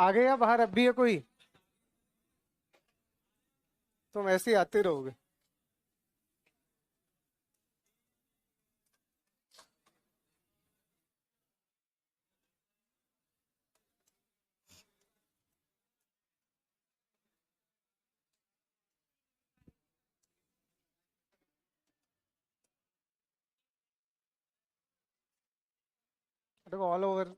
आ गए या बाहर अब भी है कोई? तुम ऐसे ही आते रहोगे। देखो ऑल ओवर।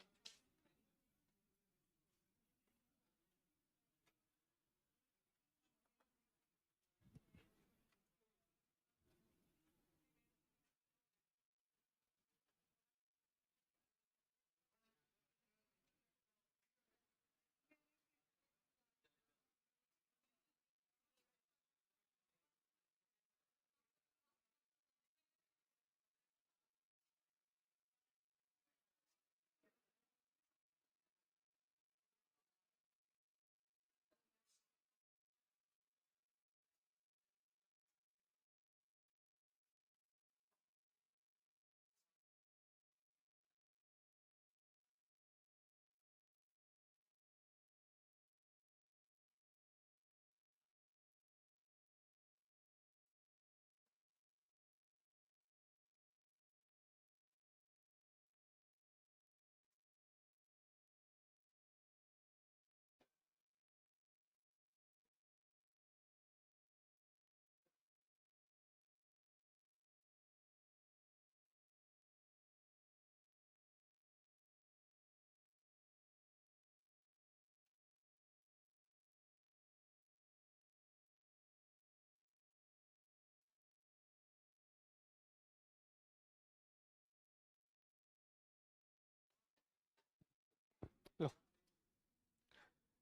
लो,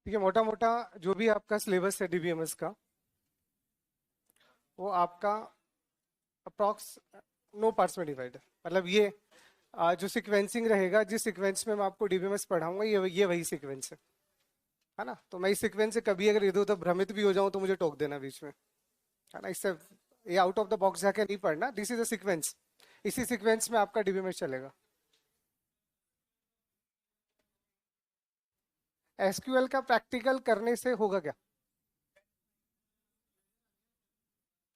ठीक है। मोटा मोटा जो भी आपका सिलेबस है डीबीएमएस का, वो आपका अप्रॉक्स 9 पार्ट्स में डिवाइड है। मतलब ये जो सीक्वेंसिंग रहेगा, जिस सीक्वेंस में मैं आपको डीबीएमएस पढ़ाऊंगा, ये वही सीक्वेंस है ना। तो मैं इस सीक्वेंस से कभी अगर इधर उधर भ्रमित भी हो जाऊं तो मुझे टोक देना बीच में, है ना। इससे ये आउट ऑफ द बॉक्स जाके नहीं पढ़ना। दिस इज अ सीक्वेंस, इसी सीक्वेंस में आपका डीबीएमएस चलेगा। एसक्यूएल का प्रैक्टिकल करने से होगा क्या?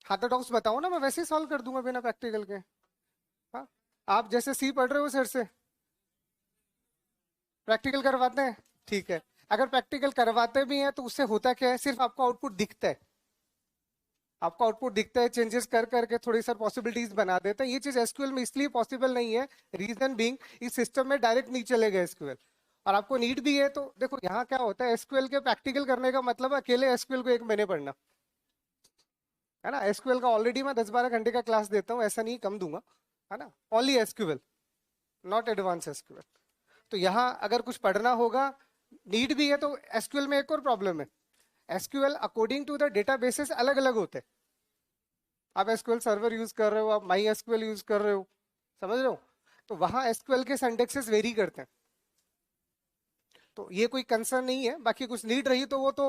हाँ तो डॉक्स बताओ ना, मैं वैसे ही सॉल्व कर दूंगा बिना प्रैक्टिकल के। हाँ, आप जैसे सी पढ़ रहे हो सर से, प्रैक्टिकल करवाते हैं, ठीक है। अगर प्रैक्टिकल करवाते भी हैं तो उससे होता क्या है, सिर्फ आपको आउटपुट दिखता है। आपको आउटपुट दिखता है, चेंजेस कर करके थोड़ी सा पॉसिबिलिटीज बना देते हैं। ये चीज एसक्यूएल में इसलिए पॉसिबल नहीं है, रीजन बीइंग इस सिस्टम में डायरेक्ट नहीं चलेगा एसक्यूएल। और आपको नीड भी है तो देखो यहाँ क्या होता है, एसक्यूएल के प्रैक्टिकल करने का मतलब अकेले एसक्यूएल को 1 महीने पढ़ना, है ना। एसक्यूएल का ऑलरेडी मैं 10-12 घंटे का क्लास देता हूँ, ऐसा नहीं कम दूंगा, है ना। Only SQL, not advance SQL. तो यहाँ अगर कुछ पढ़ना होगा, नीड भी है, तो एसक्यूएल में एक और प्रॉब्लम है। SQL according to the databases अलग अलग होते हैं। आप एसक्यूएल सर्वर यूज कर रहे हो, आप माई एसक्यूएल यूज कर रहे हो, समझ रहे हो। तो वहां एसक्यूएल के सिंटैक्सेस वेरी करते हैं। तो ये कोई कंसर्न नहीं है। बाकी कुछ नीड रही तो वो तो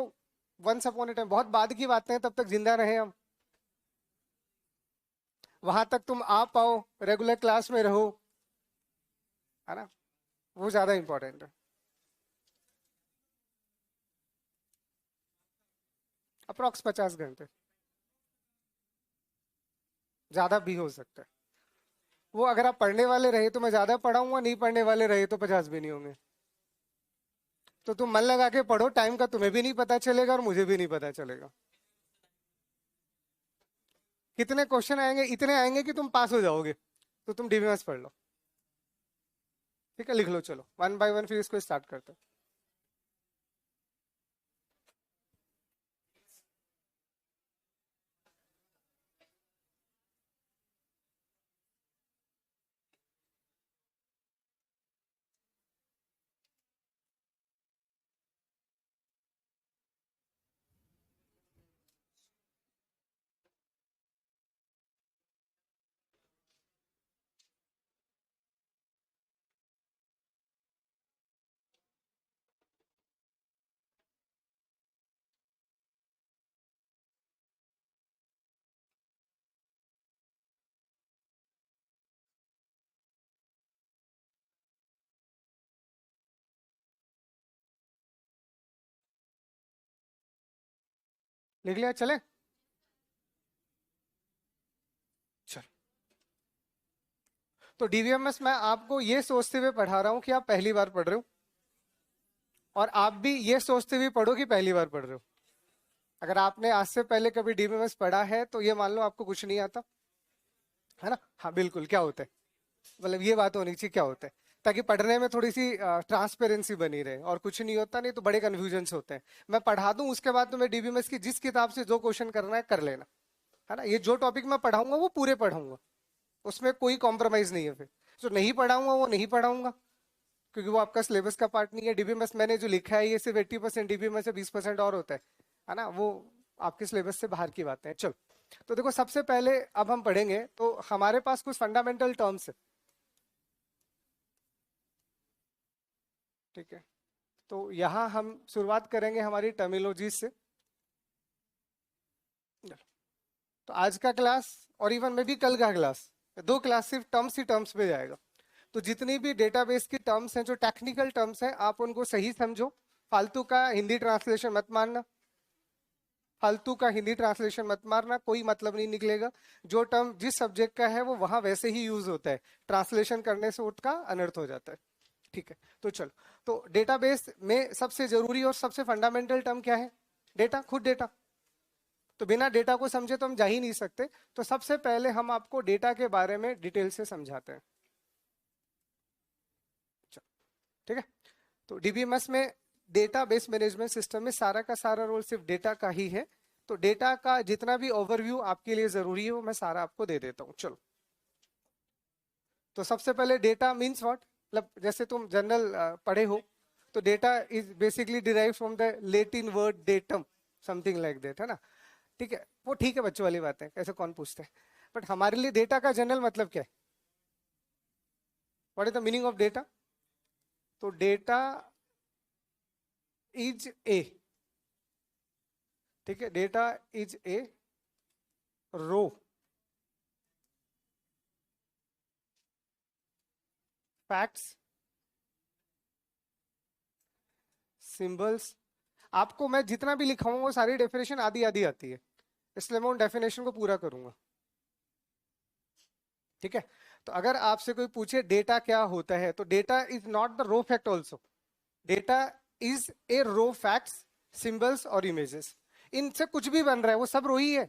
वंस अपॉन ए टाइम, बहुत बाद की बातें हैं, तब तक जिंदा रहे हम। वहां तक तुम आ पाओ, रेगुलर क्लास में रहो, है ना। वो ज्यादा इंपॉर्टेंट है। अप्रोक्स 50 घंटे, ज्यादा भी हो सकता है। वो अगर आप पढ़ने वाले रहे तो मैं ज्यादा पढ़ाऊंगा, नहीं पढ़ने वाले रहे तो 50 भी नहीं होंगे। तो तुम मन लगा के पढ़ो, टाइम का तुम्हें भी नहीं पता चलेगा और मुझे भी नहीं पता चलेगा। कितने क्वेश्चन आएंगे, इतने आएंगे कि तुम पास हो जाओगे। तो तुम डीबीएमएस पढ़ लो, ठीक है। लिख लो, चलो 1 बाय 1 फिर इसको स्टार्ट करते हैं। लिख लिया, चले चल। तो डीबीएमएस मैं आपको ये सोचते हुए पढ़ा रहा हूं कि आप पहली बार पढ़ रहे हो, और आप भी ये सोचते हुए पढ़ो कि पहली बार पढ़ रहे हो। अगर आपने आज से पहले कभी डीबीएमएस पढ़ा है तो ये मान लो आपको कुछ नहीं आता है ना। हाँ बिल्कुल, क्या होता है, मतलब ये बात होनी चाहिए क्या होता है, ताकि पढ़ने में थोड़ी सी ट्रांसपेरेंसी बनी रहे, और कुछ नहीं होता, नहीं तो बड़े कन्फ्यूजन होते हैं। मैं पढ़ा दूं उसके बाद तुम्हें डीबीएमएस की जिस किताब से जो क्वेश्चन करना है कर लेना, है ना। ये जो टॉपिक मैं पढ़ाऊंगा वो पूरे पढ़ाऊंगा, उसमें कोई कॉम्प्रोमाइज नहीं है। फिर जो नहीं पढ़ाऊंगा वो नहीं पढ़ाऊंगा, क्योंकि वो आपका सिलेबस का पार्ट नहीं है। डीबीएमएस मैंने जो लिखा है ये सिर्फ 80% डीबीएमएस से 20% और होता है ना, वो आपके सिलेबस से बाहर की बातें हैं। चलो, तो देखो सबसे पहले अब हम पढ़ेंगे, तो हमारे पास कुछ फंडामेंटल टर्म्स है, ठीक है। तो यहां हम शुरुआत करेंगे हमारी टर्मिनोलॉजी से। तो आज का क्लास और इवन में भी कल का क्लास, दो क्लास सिर्फ टर्म्स ही टर्म्स पे जाएगा। तो जितनी भी डेटाबेस की टर्म्स हैं, जो टेक्निकल टर्म्स हैं, आप उनको सही समझो। फालतू का हिंदी ट्रांसलेशन मत मारना, फालतू का हिंदी ट्रांसलेशन मत मारना, कोई मतलब नहीं निकलेगा। जो टर्म जिस सब्जेक्ट का है वो वहां वैसे ही यूज होता है, ट्रांसलेशन करने से उसका अनर्थ हो जाता है, ठीक है। तो चलो, तो डेटाबेस में सबसे जरूरी और सबसे फंडामेंटल टर्म क्या है? डेटा, खुद डेटा। तो बिना डेटा को समझे तो हम जा ही नहीं सकते। तो सबसे पहले हम आपको डेटा के बारे में डिटेल से समझाते हैं, ठीक है। तो डीबीएमएस में, डेटाबेस मैनेजमेंट सिस्टम में, सारा का सारा रोल सिर्फ डेटा का ही है। तो डेटा का जितना भी ओवरव्यू आपके लिए जरूरी है वो मैं सारा आपको दे देता हूँ। चलो, तो सबसे पहले डेटा मीन्स व्हाट, मतलब जैसे तुम जनरल पढ़े हो, तो data is basically derive from the Latin word datum, something like that, है ना। ठीक है, वो ठीक है, बच्चों वाली बात है, ऐसे कौन पूछते हैं। बट हमारे लिए डेटा का जनरल मतलब क्या है? What is the meaning of data? तो डेटा इज ए, ठीक है, data is a raw, facts, symbols. आपको मैं जितना भी लिखाऊंगा वो सारी डेफिनेशन आधी आधी आती है, इसलिए मैं उन डेफिनेशन को पूरा करूंगा, ठीक है। तो अगर आपसे कोई पूछे डेटा क्या होता है, तो data is not the raw fact also, data is a raw facts, symbols और इमेजेस। इनसे कुछ भी बन रहा है वो सब रो ही है,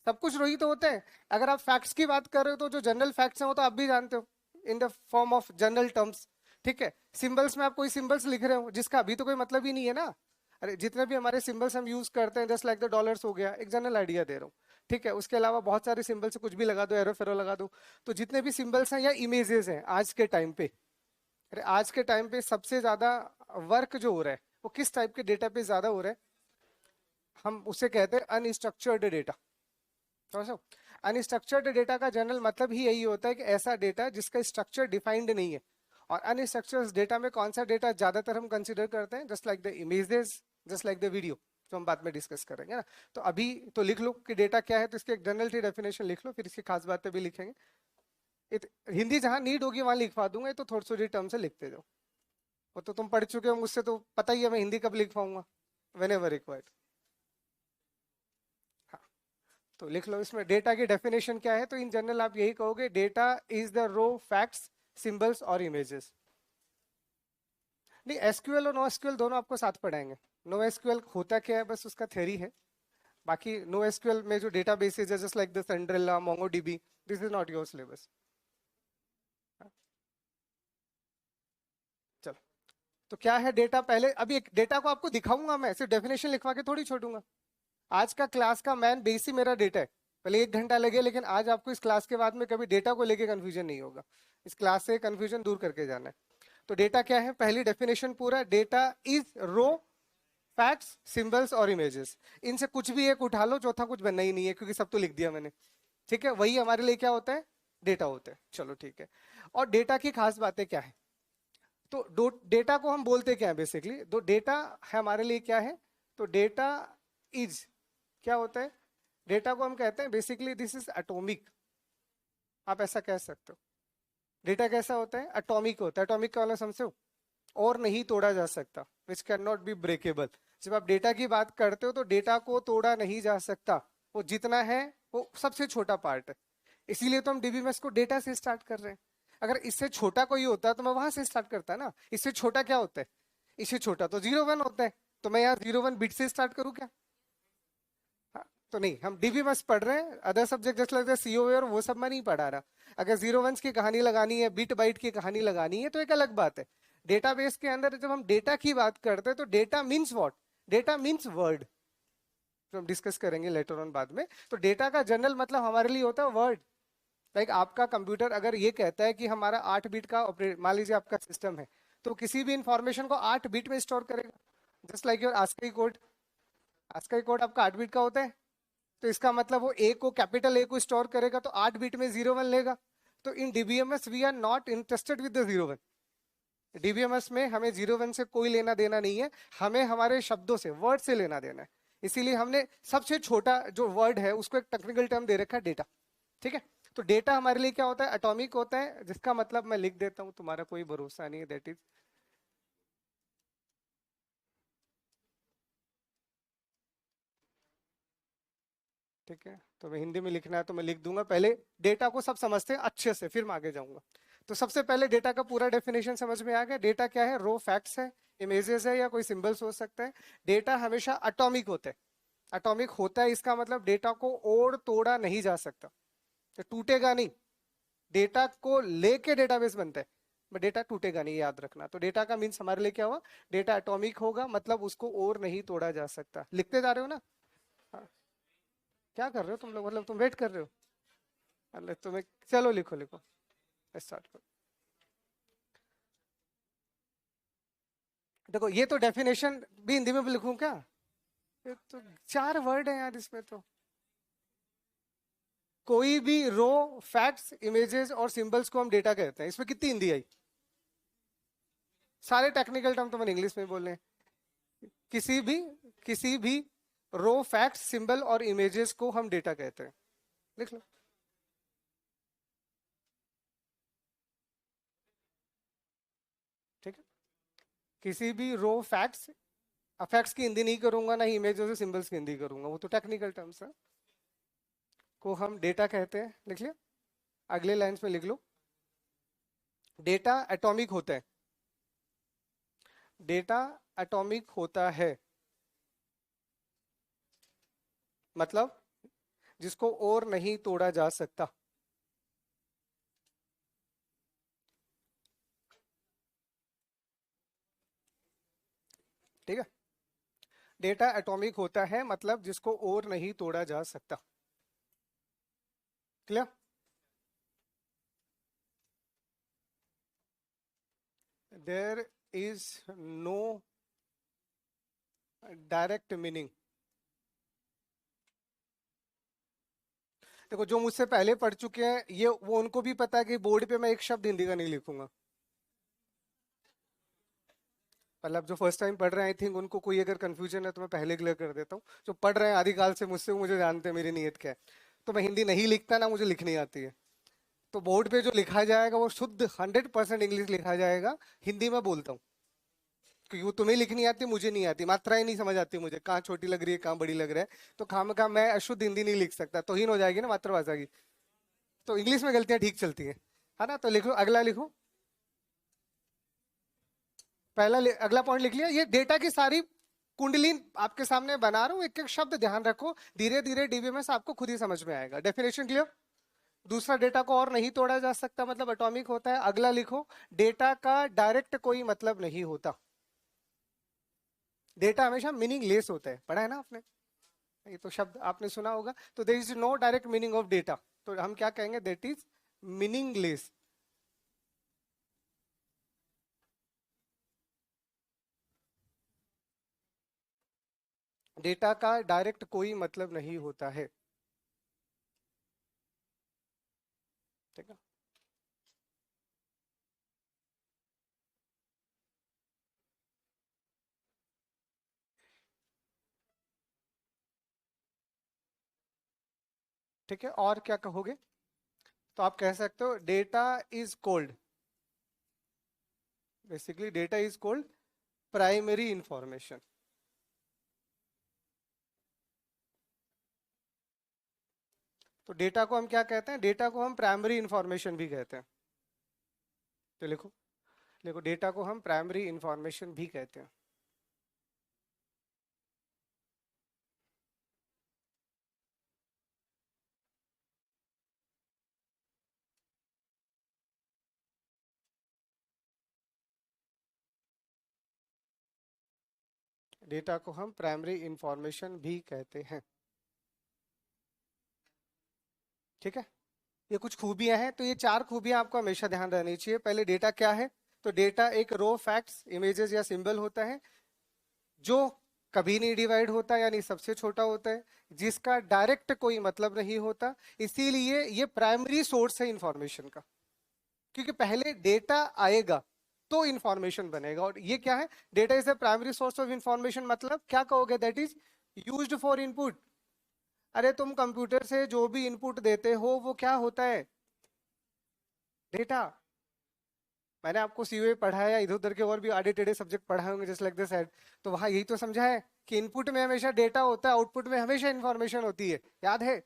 सब कुछ रो ही तो होता है। अगर आप फैक्ट्स की बात कर रहे हो तो जो जनरल फैक्ट्स हैं वो तो आप भी जानते हो, इन the form of general terms, ठीक है। सिंबल्स में आप कोई सिंबल्स लिख रहे हो जिसका अभी तो कोई मतलब ही नहीं है ना। अरे जितने भी हमारे सिंबल्स हम यूज करते हैं, जस्ट लाइक द डॉलर्स हो गया, एक जनरल आइडिया दे रहा हूँ, ठीक है। उसके अलावा बहुत सारे सिंबल्स कुछ भी लगा दो, एरो फेरो लगा दो। तो जितने भी सिंबल्स हैं या इमेजेस हैं आज के टाइम पे, अरे आज के टाइम पे सबसे ज्यादा वर्क जो हो रहा है वो किस टाइप के डेटा पे ज्यादा हो रहा है? हम उसे कहते हैं अनस्ट्रक्चर्ड डेटा। समझो, अनस्ट्रक्चर्ड डेटा का जनरल मतलब ही यही होता है कि ऐसा डेटा जिसका स्ट्रक्चर डिफाइंड नहीं है। और अनस्ट्रक्चर्ड डेटा में कौन सा डेटा ज्यादातर हम कंसीडर करते हैं? Just like the images, just like the video, जो हम बाद में डिस्कस करेंगे ना। तो अभी तो लिख लो कि डेटा क्या है, तो इसकी एक जनरल सी डेफिनेशन लिख लो, फिर इसकी खास बातें भी लिखेंगे। हिंदी जहां नीड होगी वहां लिखवा दूंगा, ये तो थोड़ी थोड़ी टर्म से लिखते जाओ। वो तो तुम पढ़ चुके हो मुझसे, तो पता ही है मैं हिंदी कब लिख पाऊंगा, वेन एवर रिक्वायर्ड। तो लिख लो इसमें डेटा की डेफिनेशन क्या है। तो इन जनरल आप यही कहोगे, data is the raw facts, symbols और इमेजेस। नहीं, एसक्यूएल और नो एसक्यूएल दोनों आपको साथ पढ़ाएंगे। नो एसक्यूएल होता क्या है बस उसका थ्योरी है, बाकी नो एसक्यूएल में जो डेटा बेसिस है, जस्ट लाइक द सेंड्रेला, MongoDB, this is not your syllabus. चलो, तो क्या है डेटा? पहले अभी एक डेटा को आपको दिखाऊंगा, मैं सिर्फ डेफिनेशन लिखवा के थोड़ी छोड़ूंगा। आज का क्लास का मेन बेस ही मेरा डेटा है। पहले 1 घंटा लगे, लेकिन आज आपको इस क्लास के बाद में कभी डेटा को लेके कंफ्यूजन नहीं होगा। इस क्लास से कंफ्यूजन दूर करके जाना है। तो डेटा क्या है? पहली डेफिनेशन पूरा, data is raw facts, symbols और इमेजेस। इनसे कुछ भी एक उठा लो, चौथा कुछ बनना ही नहीं है, क्योंकि सब तो लिख दिया मैंने, ठीक है। वही हमारे लिए क्या होता है? डेटा होता है। चलो ठीक है। और डेटा की खास बातें क्या है? तो डेटा को हम बोलते क्या है बेसिकली? तो डेटा हमारे लिए क्या है? तो डेटा इज, क्या होता है? डेटा को हम कहते हैं बेसिकली दिस इज एटॉमिक, आप ऐसा कह सकते हो। डेटा कैसा होता है? एटॉमिक होता है। एटॉमिक का वाला समझो, और नहीं तोड़ा जा सकता, which can not be breakable. जब आप डेटा की बात करते हो तो डेटा को तोड़ा नहीं जा सकता, वो जितना है वो सबसे छोटा पार्ट है। इसीलिए तो हम डीबीएमएस को डेटा से स्टार्ट कर रहे हैं। अगर इससे छोटा कोई होता तो मैं वहां से स्टार्ट करता ना। इससे छोटा क्या होता है? इससे छोटा तो 0 1 होता है, तो मैं यहाँ 0 1 बिट से स्टार्ट करूँ क्या? हाँ, तो नहीं, हम डीबीएमएस पढ़ रहे हैं, अदर सब्जेक्ट जैसे लगता है सीओए और वो सब मैं नहीं पढ़ा रहा। अगर 0 1 की कहानी लगानी है, बिट बाइट की कहानी लगानी है तो एक अलग बात है। डेटाबेस के अंदर जब हम डेटा की बात करते हैं तो data means what? Data means word, जो हम डिस्कस करेंगे लेटर ऑन बाद में। तो डेटा का जनरल मतलब हमारे लिए होता है वर्ड। लाइक आपका कंप्यूटर अगर ये कहता है कि हमारा 8 बिट का ऑपरेट, मान लीजिए आपका सिस्टम है, तो किसी भी इंफॉर्मेशन को 8 बिट में स्टोर करेगा। Just like your ASCII code, ASCII code आपका 8 बिट का होता है। तो इसका मतलब वो ए को, कैपिटल ए को स्टोर करेगा तो 8 बिट में 0 1 लेगा। तो in DBMS we are not interested with the 0 1। DBMS में हमें 0 1 से कोई लेना देना नहीं है, हमें हमारे शब्दों से, वर्ड से लेना देना है। इसीलिए हमने सबसे छोटा जो वर्ड है उसको एक टेक्निकल टर्म दे रखा है, डेटा। ठीक है, तो डेटा हमारे लिए क्या होता है? एटॉमिक होता है, जिसका मतलब मैं लिख देता हूं, तुम्हारा कोई भरोसा नहीं है, दैट इज, ठीक है, तो मैं हिंदी में लिखना है तो मैं लिख दूंगा। पहले डेटा को सब समझते हैं अच्छे से, फिर मैं आगे जाऊंगा। तो सबसे पहले डेटा का पूरा डेफिनेशन समझ में आ गया। डेटा क्या है? रो फैक्ट्स है, इमेजेस है, या कोई सिंबल्स हो सकता है। डेटा हमेशा एटॉमिक होता है। एटॉमिक होता है इसका मतलब डेटा को और तोड़ा नहीं जा सकता, तो टूटेगा नहीं। डेटा को लेके डेटाबेस बनता है, बट डेटा टूटेगा नहीं, याद रखना। तो डेटा का मीन्स हमारे लिए क्या हुआ? डेटा एटॉमिक होगा, मतलब उसको और नहीं तोड़ा जा सकता। लिखते जा रहे हो ना? हाँ, क्या कर रहे हो तुम लोग? मतलब तुम वेट कर रहे हो? अरे तुम्हें, चलो लिखो लिखो, स्टार्ट करो। देखो ये तो डेफिनेशन भी हिंदी में भी लिखूं क्या? ये तो 4 वर्ड है यार इसमें तो। कोई भी रो, फैक्ट्स, इमेजेस और सिंबल्स को हम डेटा कहते हैं। इसमें कितनी हिंदी आई? सारे टेक्निकल टर्म तो मैंने इंग्लिश में बोले हैं। किसी भी, किसी भी रो, फैक्ट्स, सिंबल और इमेजेस को हम डेटा कहते हैं। लिख लो। ठीक है, किसी भी रो, फैक्ट्स, फैक्ट्स की हिंदी नहीं करूंगा ना ही इमेजेस और सिंबल्स की हिंदी करूंगा, वो तो टेक्निकल टर्म्स है, को हम डेटा कहते हैं। लिख लिया? अगले लाइंस में लिख लो। डेटा एटॉमिक होता है, डेटा एटॉमिक होता है मतलब जिसको और नहीं तोड़ा जा सकता। ठीक है, डेटा एटॉमिक होता है मतलब जिसको और नहीं तोड़ा जा सकता। Clear? There is no direct meaning. देखो जो मुझसे पहले पढ़ चुके हैं ये, वो उनको भी पता है कि बोर्ड पे मैं एक शब्द हिंदी का नहीं लिखूंगा। मतलब जो फर्स्ट टाइम पढ़ रहे हैं, आई थिंक उनको कोई अगर कंफ्यूजन है तो मैं पहले क्लियर कर देता हूँ। जो पढ़ रहे हैं आदिकाल से मुझसे, वो मुझे जानते हैं मेरी नीयत क्या है। तो मैं हिंदी नहीं लिखता ना, मुझे लिखनी आती है। तो बोर्ड पे जो लिखा जाएगा वो शुद्ध 100% इंग्लिश लिखा जाएगा। हिंदी में बोलता हूँ क्योंकि वो तुम्हें लिखनी आती है, मुझे नहीं आती, मात्राएं नहीं समझ आती मुझे, कहाँ छोटी लग रही है कहाँ बड़ी लग रहा है। तो खामखा मैं अशुद्ध हिंदी नहीं लिख सकता, तौहीन हो जाएगी ना मातृभाषा की। तो इंग्लिश में गलतियां ठीक चलती हैं, है ना? तो लिखो, अगला लिखो। अगला पॉइंट लिख लिया। ये डेटा की सारी कुंडली आपके सामने बना रहा हूँ, एक एक शब्द ध्यान रखो, धीरे धीरे डीबीएमएस आपको खुद ही समझ में आएगा। Definition clear? दूसरा, डेटा को और नहीं तोड़ा जा सकता मतलब एटॉमिक होता है। अगला लिखो, डेटा का डायरेक्ट कोई मतलब नहीं होता। डेटा हमेशा मीनिंगलेस होता है, पढ़ा है ना आपने? ये तो शब्द आपने सुना होगा। तो there is no direct meaning of data, तो हम क्या कहेंगे? That is meaningless. डेटा का डायरेक्ट कोई मतलब नहीं होता है। ठीक है, ठीक है, और क्या कहोगे? तो आप कह सकते हो data is cold, basically data is cold primary information. तो डेटा को हम क्या कहते हैं? डेटा को हम प्राइमरी इंफॉर्मेशन भी कहते हैं। तो लिखो, देखो डेटा को हम प्राइमरी इंफॉर्मेशन भी कहते हैं। डेटा को हम प्राइमरी इंफॉर्मेशन भी कहते हैं। ठीक है, ये कुछ खूबियां हैं। तो ये 4 खूबियां आपको हमेशा ध्यान रहनी चाहिए। पहले डेटा क्या है? तो डेटा एक रो फैक्ट्स, इमेजेस या सिंबल होता है जो कभी नहीं डिवाइड होता, यानी सबसे छोटा होता है, जिसका डायरेक्ट कोई मतलब नहीं होता। इसीलिए ये प्राइमरी सोर्स है इंफॉर्मेशन का, क्योंकि पहले डेटा आएगा तो इंफॉर्मेशन बनेगा। और ये क्या है? Data is the primary source of information. मतलब क्या कहोगे? That is used for input. अरे तुम कंप्यूटर से जो भी इनपुट देते हो वो क्या होता है? डेटा। मैंने आपको सीओए पढ़ाया, इधर उधर के और भी आड़े टेढ़े सब्जेक्ट पढ़ाए होंगे जस्ट लाइक दिस साइड, तो वहां यही तो समझा है कि इनपुट में हमेशा डेटा होता है, आउटपुट में हमेशा इंफॉर्मेशन होती है। याद है?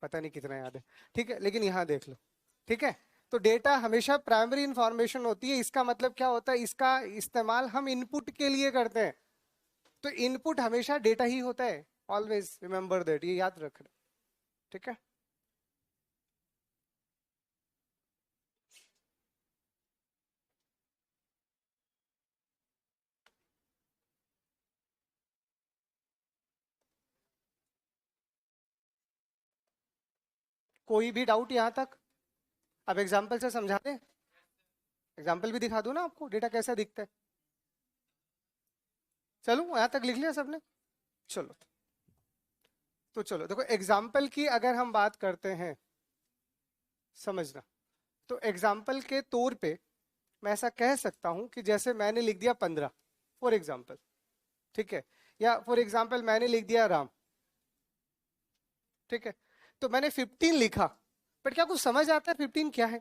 पता नहीं कितना याद है, ठीक है, लेकिन यहाँ देख लो। ठीक है, तो डेटा हमेशा प्राइमरी इंफॉर्मेशन होती है। इसका मतलब क्या होता है? इसका इस्तेमाल हम इनपुट के लिए करते हैं, तो इनपुट हमेशा डेटा ही होता है। ऑलवेज रिमेंबर दैट, ये याद रखना। ठीक है, कोई भी डाउट यहाँ तक? अब एग्जाम्पल से समझा दें? एग्जाम्पल भी दिखा दूं ना आपको, डेटा कैसा दिखता है? चलो यहाँ तक लिख लिया सबने? चलो, तो चलो देखो, एग्जाम्पल की अगर हम बात करते हैं, समझना। तो एग्जाम्पल के तौर पे मैं ऐसा कह सकता हूं कि जैसे मैंने लिख दिया 15 फॉर एग्जाम्पल, ठीक है, या फॉर एग्जाम्पल मैंने लिख दिया राम। ठीक है, तो मैंने 15 लिखा, बट क्या कुछ समझ आता है 15 क्या है?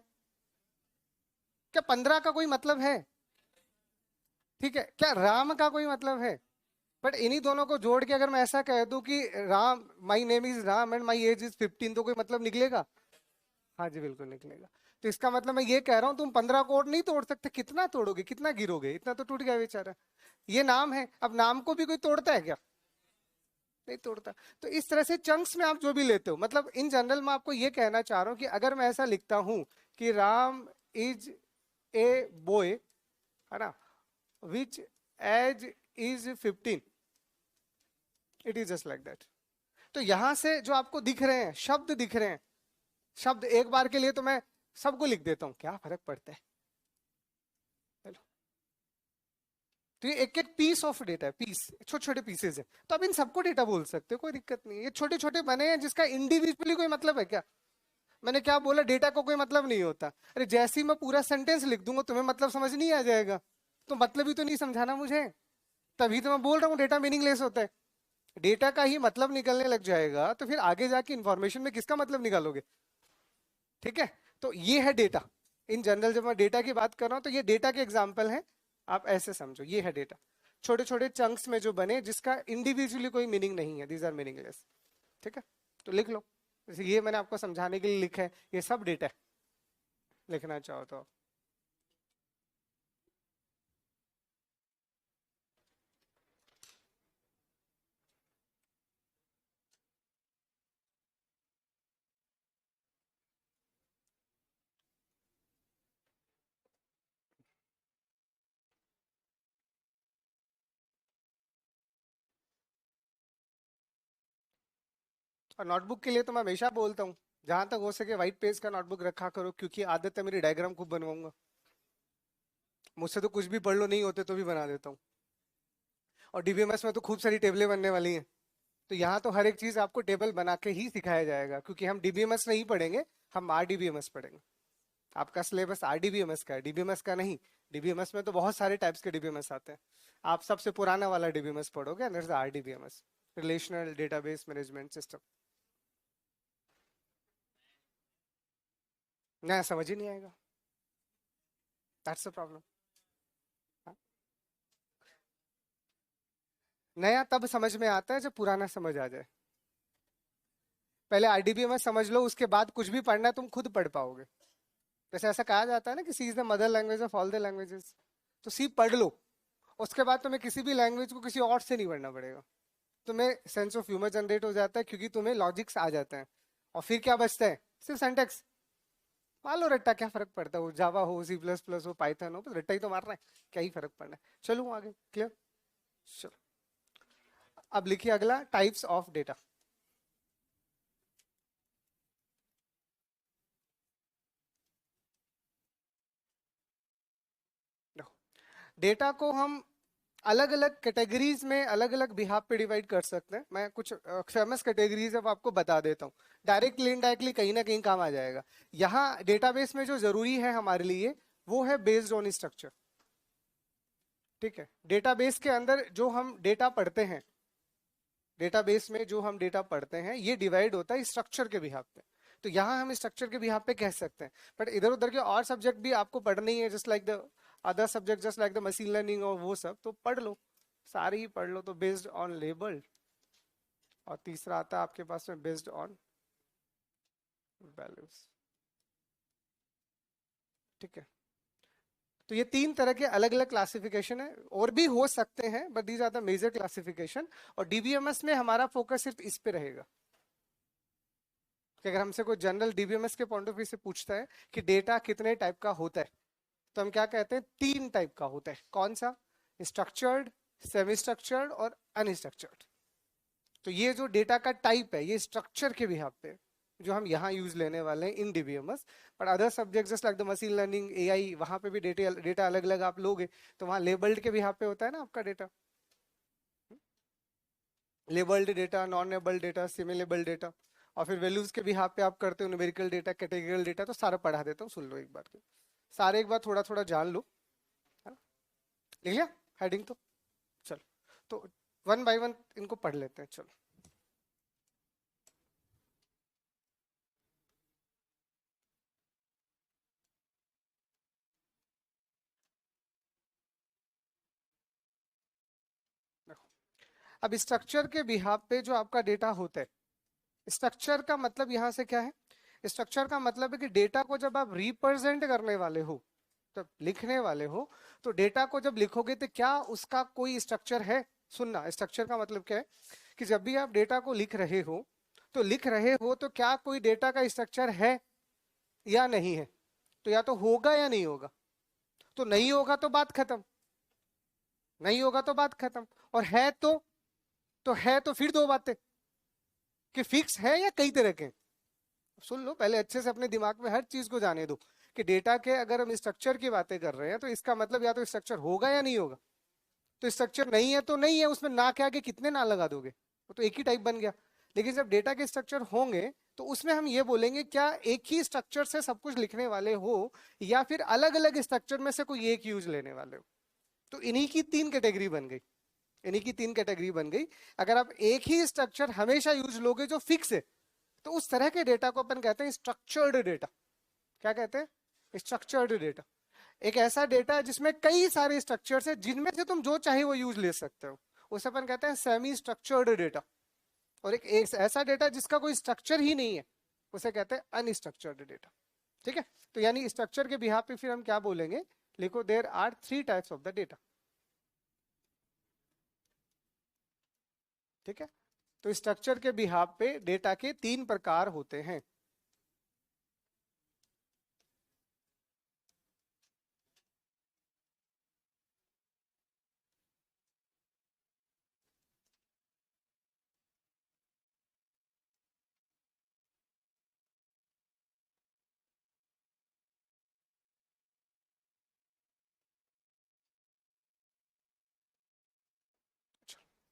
क्या 15 का कोई मतलब है? ठीक है, क्या राम का कोई मतलब है? बट इन्हीं दोनों को जोड़ के अगर मैं ऐसा कह दूं कि Ram, my name is Ram and my age is 15, तो कोई मतलब निकलेगा? हाँ जी, बिल्कुल निकलेगा। तो इसका मतलब मैं ये कह रहा हूँ, तुम 15 को और नहीं तोड़ सकते। कितना तोड़ोगे, कितना गिरोगे? इतना तो टूट गया बेचारा। ये नाम है, अब नाम को भी कोई तोड़ता है क्या? नहीं तोड़ता। तो इस तरह से चंक्स में आप जो भी लेते हो, मतलब इन जनरल मैं आपको ये कहना चाह रहा हूँ कि अगर मैं ऐसा लिखता हूं कि राम इज ए बॉय, है ना, which age is 15, it is just like that. तो यहां से जो आपको दिख रहे हैं शब्द, दिख रहे हैं शब्द, एक बार के लिए तो मैं सबको लिख देता हूं, क्या फर्क पड़ता है? चलो, तो ये एक एक पीस ऑफ डेटा है, पीस, छोटे छोटे पीसेज है। तो आप इन सबको डेटा बोल सकते हो, कोई दिक्कत नहीं है। ये छोटे छोटे बने हैं, जिसका इंडिविजुअली कोई मतलब है क्या? मैंने क्या बोला? डेटा को कोई मतलब नहीं होता। अरे जैसे ही मैं पूरा सेंटेंस लिख दूंगा तुम्हें मतलब समझ नहीं आ जाएगा? तो मतलब ही तो नहीं समझाना मुझे, तभी तो मैं बोल रहा हूँ डेटा मीनिंगलेस होता है। डेटा का ही मतलब निकलने लग जाएगा तो फिर आगे जाके इंफॉर्मेशन में किसका मतलब निकालोगे? ठीक है, तो ये है डेटा। इन जनरल जब मैं डेटा की बात कर रहा हूं तो ये डेटा के एग्जाम्पल हैं। आप ऐसे समझो, ये है डेटा, छोटे छोटे चंक्स में जो बने, जिसका इंडिविजुअली कोई मीनिंग नहीं है, दीज आर मीनिंगलेस। ठीक है, तो लिख लो। जैसे ये मैंने आपको समझाने के लिए लिखा है, ये सब डेटा है, लिखना चाहो तो। और नोटबुक के लिए तो मैं हमेशा बोलता हूँ, जहां तक हो सके व्हाइट पेज का नोटबुक रखा करो, क्योंकि आदत है मेरी डायग्राम खूब बनवाऊंगा। मुझसे तो कुछ भी पढ़ लो नहीं होते तो भी बना देता हूँ। और डीबीएमएस में तो खूब सारी टेबलें बनने वाली हैं, तो यहाँ तो हर एक चीज आपको टेबल बना के ही सिखाया जाएगा, क्योंकि हम डीबीएमएस नहीं पढ़ेंगे, हम आरडीबीएमएस पढ़ेंगे। आपका सिलेबस आरडीबीएमएस का है, डीबीएमएस का नहीं। डीबीएमएस में तो बहुत सारे टाइप्स के डीबीएमएस आते हैं। आप सबसे पुराना वाला डीबीएमएस पढ़ोगे, RDBMS, relational database management system. नया समझ ही नहीं आएगा, दैट्स द प्रॉब्लम। नया तब समझ में आता है जब पुराना समझ आ जाए। पहले आरडीबी में समझ लो, उसके बाद कुछ भी पढ़ना है तुम खुद पढ़ पाओगे। जैसे ऐसा कहा जाता है ना कि C is the mother language of all the languages. तो सी पढ़ लो, उसके बाद तुम्हें किसी भी लैंग्वेज को किसी और से नहीं पढ़ना पड़ेगा। तुम्हें सेंस ऑफ ह्यूमर जनरेट हो जाता है क्योंकि तुम्हें लॉजिक्स आ जाते हैं। और फिर क्या बचता है? सिर्फ सिंटेक्स। मान लो रट्टा, क्या फर्क पड़ता है? वो जावा हो, सी प्लस प्लस हो, पाइथन हो, बस रट्टा ही तो मारना है। क्या ही फर्क पड़ना है। चलो आगे, क्लियर। चलो, अब लिखिए अगला, टाइप्स ऑफ डेटा। डेटा को हम अलग अलग कैटेगरीज में, अलग अलग बिहाफ पे डिवाइड कर सकते हैं। मैं कुछ फेमस कैटेगरीज अब आपको बता देता हूँ, डायरेक्टली इनडायरेक्टली कहीं ना कहीं काम आ जाएगा। यहाँ डेटाबेस में जो जरूरी है हमारे लिए, वो है बेस्ड ऑन स्ट्रक्चर। ठीक है, डेटाबेस के अंदर जो हम डेटा पढ़ते हैं, डेटाबेस में जो हम डेटा पढ़ते हैं, ये डिवाइड होता है स्ट्रक्चर के बिहाफ पे। तो यहाँ हम स्ट्रक्चर के बिहाफ पे कह सकते हैं। बट इधर उधर के और सब्जेक्ट भी आपको पढ़ने ही है, just like the other subject, just like the machine learning और वो सब, तो पढ़ लो, सारे ही पढ़ लो। तो बेस्ड ऑन लेबल, और तीसरा आता है आपके पास में बेस्ड ऑन वैल्यूज। ठीक है, तो ये तीन तरह के अलग अलग क्लासिफिकेशन है, और भी हो सकते हैं, but these are the major classification. और डीबीएमएस में हमारा फोकस सिर्फ इस पे रहेगा कि अगर हमसे कोई जनरल डीबीएमएस के पॉइंट ऑफ व्यू से पूछता है कि डेटा कितने टाइप का होता है, तो हम क्या कहते हैं? तीन टाइप का होता है। कौन सा? स्ट्रक्चर्ड, सेमी स्ट्रक्चर्ड और अनस्ट्रक्चर्ड। तो ये जो डेटा का टाइप है, ये स्ट्रक्चर के बिहाफ पे जो हम यहाँ यूज लेने वाले हैं इन डीबीएमएस। पर other subject just like the machine learning, AI, वहां पे भी डेटा डेटा अलग अलग आप लोगे, तो वहां लेबल्ड के बिहाफ पे होता है ना आपका data. Labelled data, non labelled data, semi labelled data. और फिर वैल्यूज के बिहाफ पे आप करते हो न्यूमेरिकल डेटा, कैटेगरिकल डेटा। तो सारा पढ़ा देता हूँ, सुन लो एक बार। सारे एक बार थोड़ा थोड़ा जान लो, है ना? लिख लिया हेडिंग तो? चलो, तो वन बाय वन इनको पढ़ लेते हैं, चलो। देखो, अब स्ट्रक्चर के बिहाफ पे जो आपका डेटा होता है, स्ट्रक्चर का मतलब यहां से क्या है? स्ट्रक्चर का मतलब है कि डेटा को जब आप रिप्रेजेंट करने वाले हो, जब लिखने वाले हो, तो डेटा को जब लिखोगे तो क्या उसका कोई स्ट्रक्चर है? सुनना, स्ट्रक्चर का मतलब क्या है कि जब भी आप डेटा को लिख रहे हो, तो लिख रहे हो तो क्या कोई डेटा का स्ट्रक्चर है या नहीं है? तो या तो होगा या नहीं होगा। तो नहीं होगा तो बात खत्म, नहीं होगा तो बात खत्म। और है तो है तो फिर दो बातें, कि फिक्स है या कई तरह के। सुन लो पहले अच्छे से, अपने दिमाग में हर चीज को जाने दो कि डेटा के अगर हम स्ट्रक्चर की बातें कर रहे हैं, तो इसका मतलब या तो स्ट्रक्चर होगा या नहीं होगा। तो स्ट्रक्चर नहीं है तो नहीं है, उसमें ना के आगे कितने ना लगा दोगे, वो तो एक ही टाइप बन गया। लेकिन जब डेटा के स्ट्रक्चर होंगे, तो उसमें हम ये बोलेंगे क्या एक ही स्ट्रक्चर से सब कुछ लिखने वाले हो, या फिर अलग अलग स्ट्रक्चर में से कोई एक यूज लेने वाले हो। तो इन्हीं की तीन कैटेगरी बन गई, इन्हीं की तीन कैटेगरी बन गई। अगर आप एक ही स्ट्रक्चर हमेशा यूज लोगे जो फिक्स है, तो उस तरह के डेटा को अपन कहते हैं स्ट्रक्चर्ड डेटा। क्या कहते हैं? Structured data. एक ऐसा डेटा है जिसमें कई सारे स्ट्रक्चर्स है, जिनमें से तुम जो चाहे वो यूज ले सकते हो, उसे अपन कहते हैं सेमी स्ट्रक्चर्ड डेटा। और एक ऐसा डेटा जिसका कोई स्ट्रक्चर ही नहीं है, उसे कहते हैं अनस्ट्रक्चर्ड डेटा। ठीक है, तो यानी स्ट्रक्चर के बिहाफ पे फिर हम क्या बोलेंगे? लिखो, there are three types of the data. ठीक है, तो स्ट्रक्चर के बिहाफ पे डेटा के तीन प्रकार होते हैं।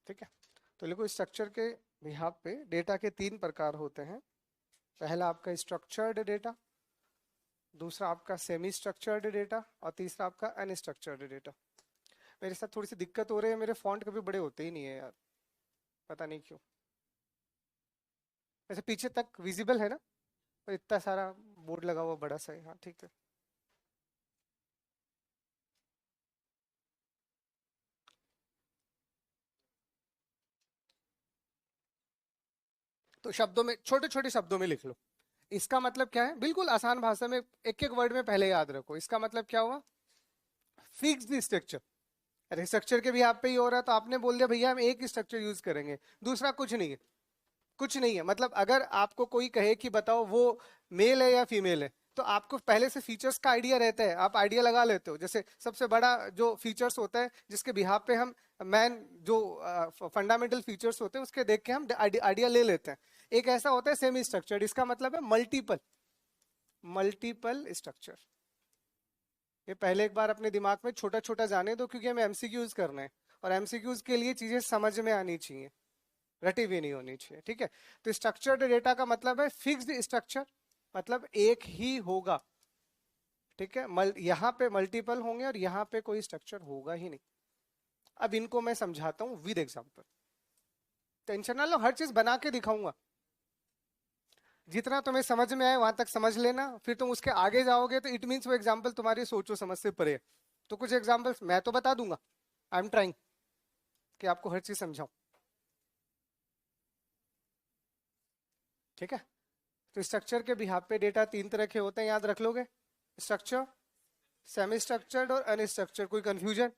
ठीक है, तो देखो स्ट्रक्चर के बिहाफ पे डेटा के तीन प्रकार होते हैं। पहला आपका स्ट्रक्चर्ड डेटा, दूसरा आपका सेमी स्ट्रक्चर्ड डेटा, और तीसरा आपका अनस्ट्रक्चर्ड डेटा। मेरे साथ थोड़ी सी दिक्कत हो रही है, मेरे फॉन्ट कभी बड़े होते ही नहीं है यार, पता नहीं क्यों। वैसे पीछे तक विजिबल है ना? और इतना सारा बोर्ड लगा हुआ बड़ा सा है, हाँ ठीक है। तो शब्दों में, छोटे छोटे शब्दों में लिख लो। इसका मतलब क्या है, बिल्कुल आसान भाषा में, एक एक वर्ड में पहले याद रखो। इसका मतलब क्या हुआ, फिक्स स्ट्रक्चर। अरे स्ट्रक्चर के भी आप पे ही हो रहा है, तो आपने बोल दिया भैया हम एक ही स्ट्रक्चर यूज करेंगे, दूसरा कुछ नहीं है। कुछ नहीं है मतलब अगर आपको कोई कहे कि बताओ वो मेल है या फीमेल है, तो आपको पहले से फीचर्स का आइडिया रहता है, आप आइडिया लगा लेते हो। जैसे सबसे बड़ा जो फीचर्स होता है जिसके बिहाफ पे हम मैन जो फंडामेंटल फीचर्स होते हैं उसके देख के हम आइडिया ले लेते हैं। एक ऐसा होता है सेमी स्ट्रक्चर्ड, इसका मतलब है मल्टीपल, मल्टीपल स्ट्रक्चर। ये पहले एक बार अपने दिमाग में छोटा छोटा जाने दो, क्योंकि हमें एमसीक्यूज करना है, और एमसीक्यूज के लिए चीजें समझ में आनी चाहिए, रटी हुई नहीं होनी चाहिए, ठीक है। तो स्ट्रक्चर्ड डेटा का मतलब है फिक्स्ड स्ट्रक्चर, मतलब एक ही होगा, ठीक है। यहाँ पे मल्टीपल होंगे और यहाँ पे कोई स्ट्रक्चर होगा ही नहीं। अब इनको मैं समझाता हूँ विद एग्जांपल, टेंशन ना लो, हर चीज बना के दिखाऊंगा। जितना तुम्हें समझ में आए वहां तक समझ लेना, फिर तुम उसके आगे जाओगे तो इट मीन्स वो एग्जाम्पल तुम्हारी सोचो समझ से परे है। तो कुछ एग्जाम्पल्स मैं तो बता दूंगा, आई एम ट्राइंग कि आपको हर चीज समझाऊं, ठीक है। तो स्ट्रक्चर के बिहाफ पे डेटा तीन तरह के होते हैं, याद रख लोगे। स्ट्रक्चर, सेमी स्ट्रक्चर्ड और अनस्ट्रक्चर्ड। कोई कंफ्यूजन,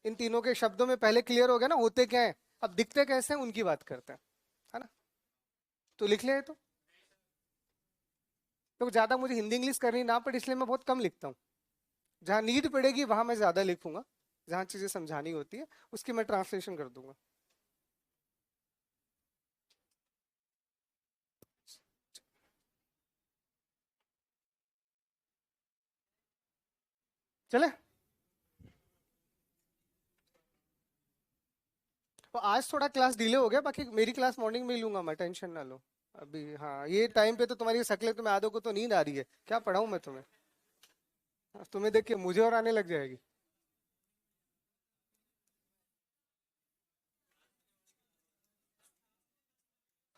इन तीनों के शब्दों में पहले क्लियर हो गया ना, होते क्या है। अब दिखते कैसे हैं उनकी बात करते हैं, है ना। तो लिख ले, तो ज्यादा मुझे हिंदी इंग्लिश करनी ना पड़े इसलिए मैं बहुत कम लिखता हूँ। जहां नीड पड़ेगी वहां मैं ज्यादा लिखूंगा, जहां चीजें समझानी होती है उसकी मैं ट्रांसलेशन कर दूंगा। चले, तो आज थोड़ा क्लास डिले हो गया, बाकी मेरी क्लास मॉर्निंग में ही लूंगा मैं, टेंशन ना लो। अभी हाँ ये टाइम पे तो तुम्हारी शक्लें, तुम्हें आधों को तो नींद आ रही है, क्या पढ़ाऊं मैं तुम्हें। तुम्हें देख के मुझे और आने लग जाएगी।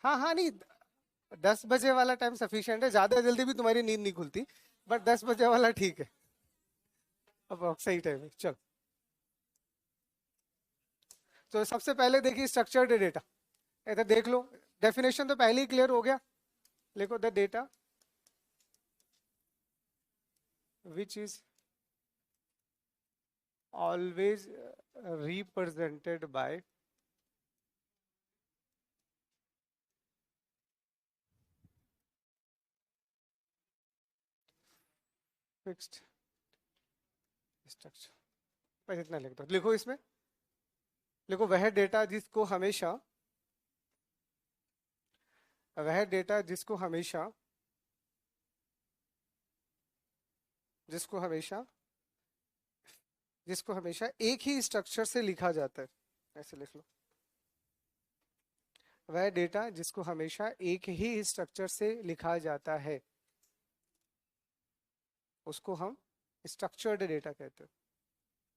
हाँ हाँ नहीं, 10 बजे वाला टाइम सफिशिएंट है, ज्यादा जल्दी भी तुम्हारी नींद नहीं खुलती, बट 10 बजे वाला ठीक है। अब सही टाइम है, चलो। तो सबसे पहले देखिए स्ट्रक्चर्ड डेटा, इधर देख लो। डेफिनेशन तो पहले ही क्लियर हो गया, लिखो the data which is always represented by fixed structure। बस इतना लिख दो, लिखो इसमें, लिखो वह डेटा जिसको हमेशा, वह डेटा जिसको हमेशा, जिसको हमेशा, जिसको हमेशा एक ही स्ट्रक्चर से लिखा जाता है, ऐसे लिख लो। वह डेटा जिसको हमेशा एक ही स्ट्रक्चर से लिखा जाता है उसको हम स्ट्रक्चर्ड डेटा कहते हैं,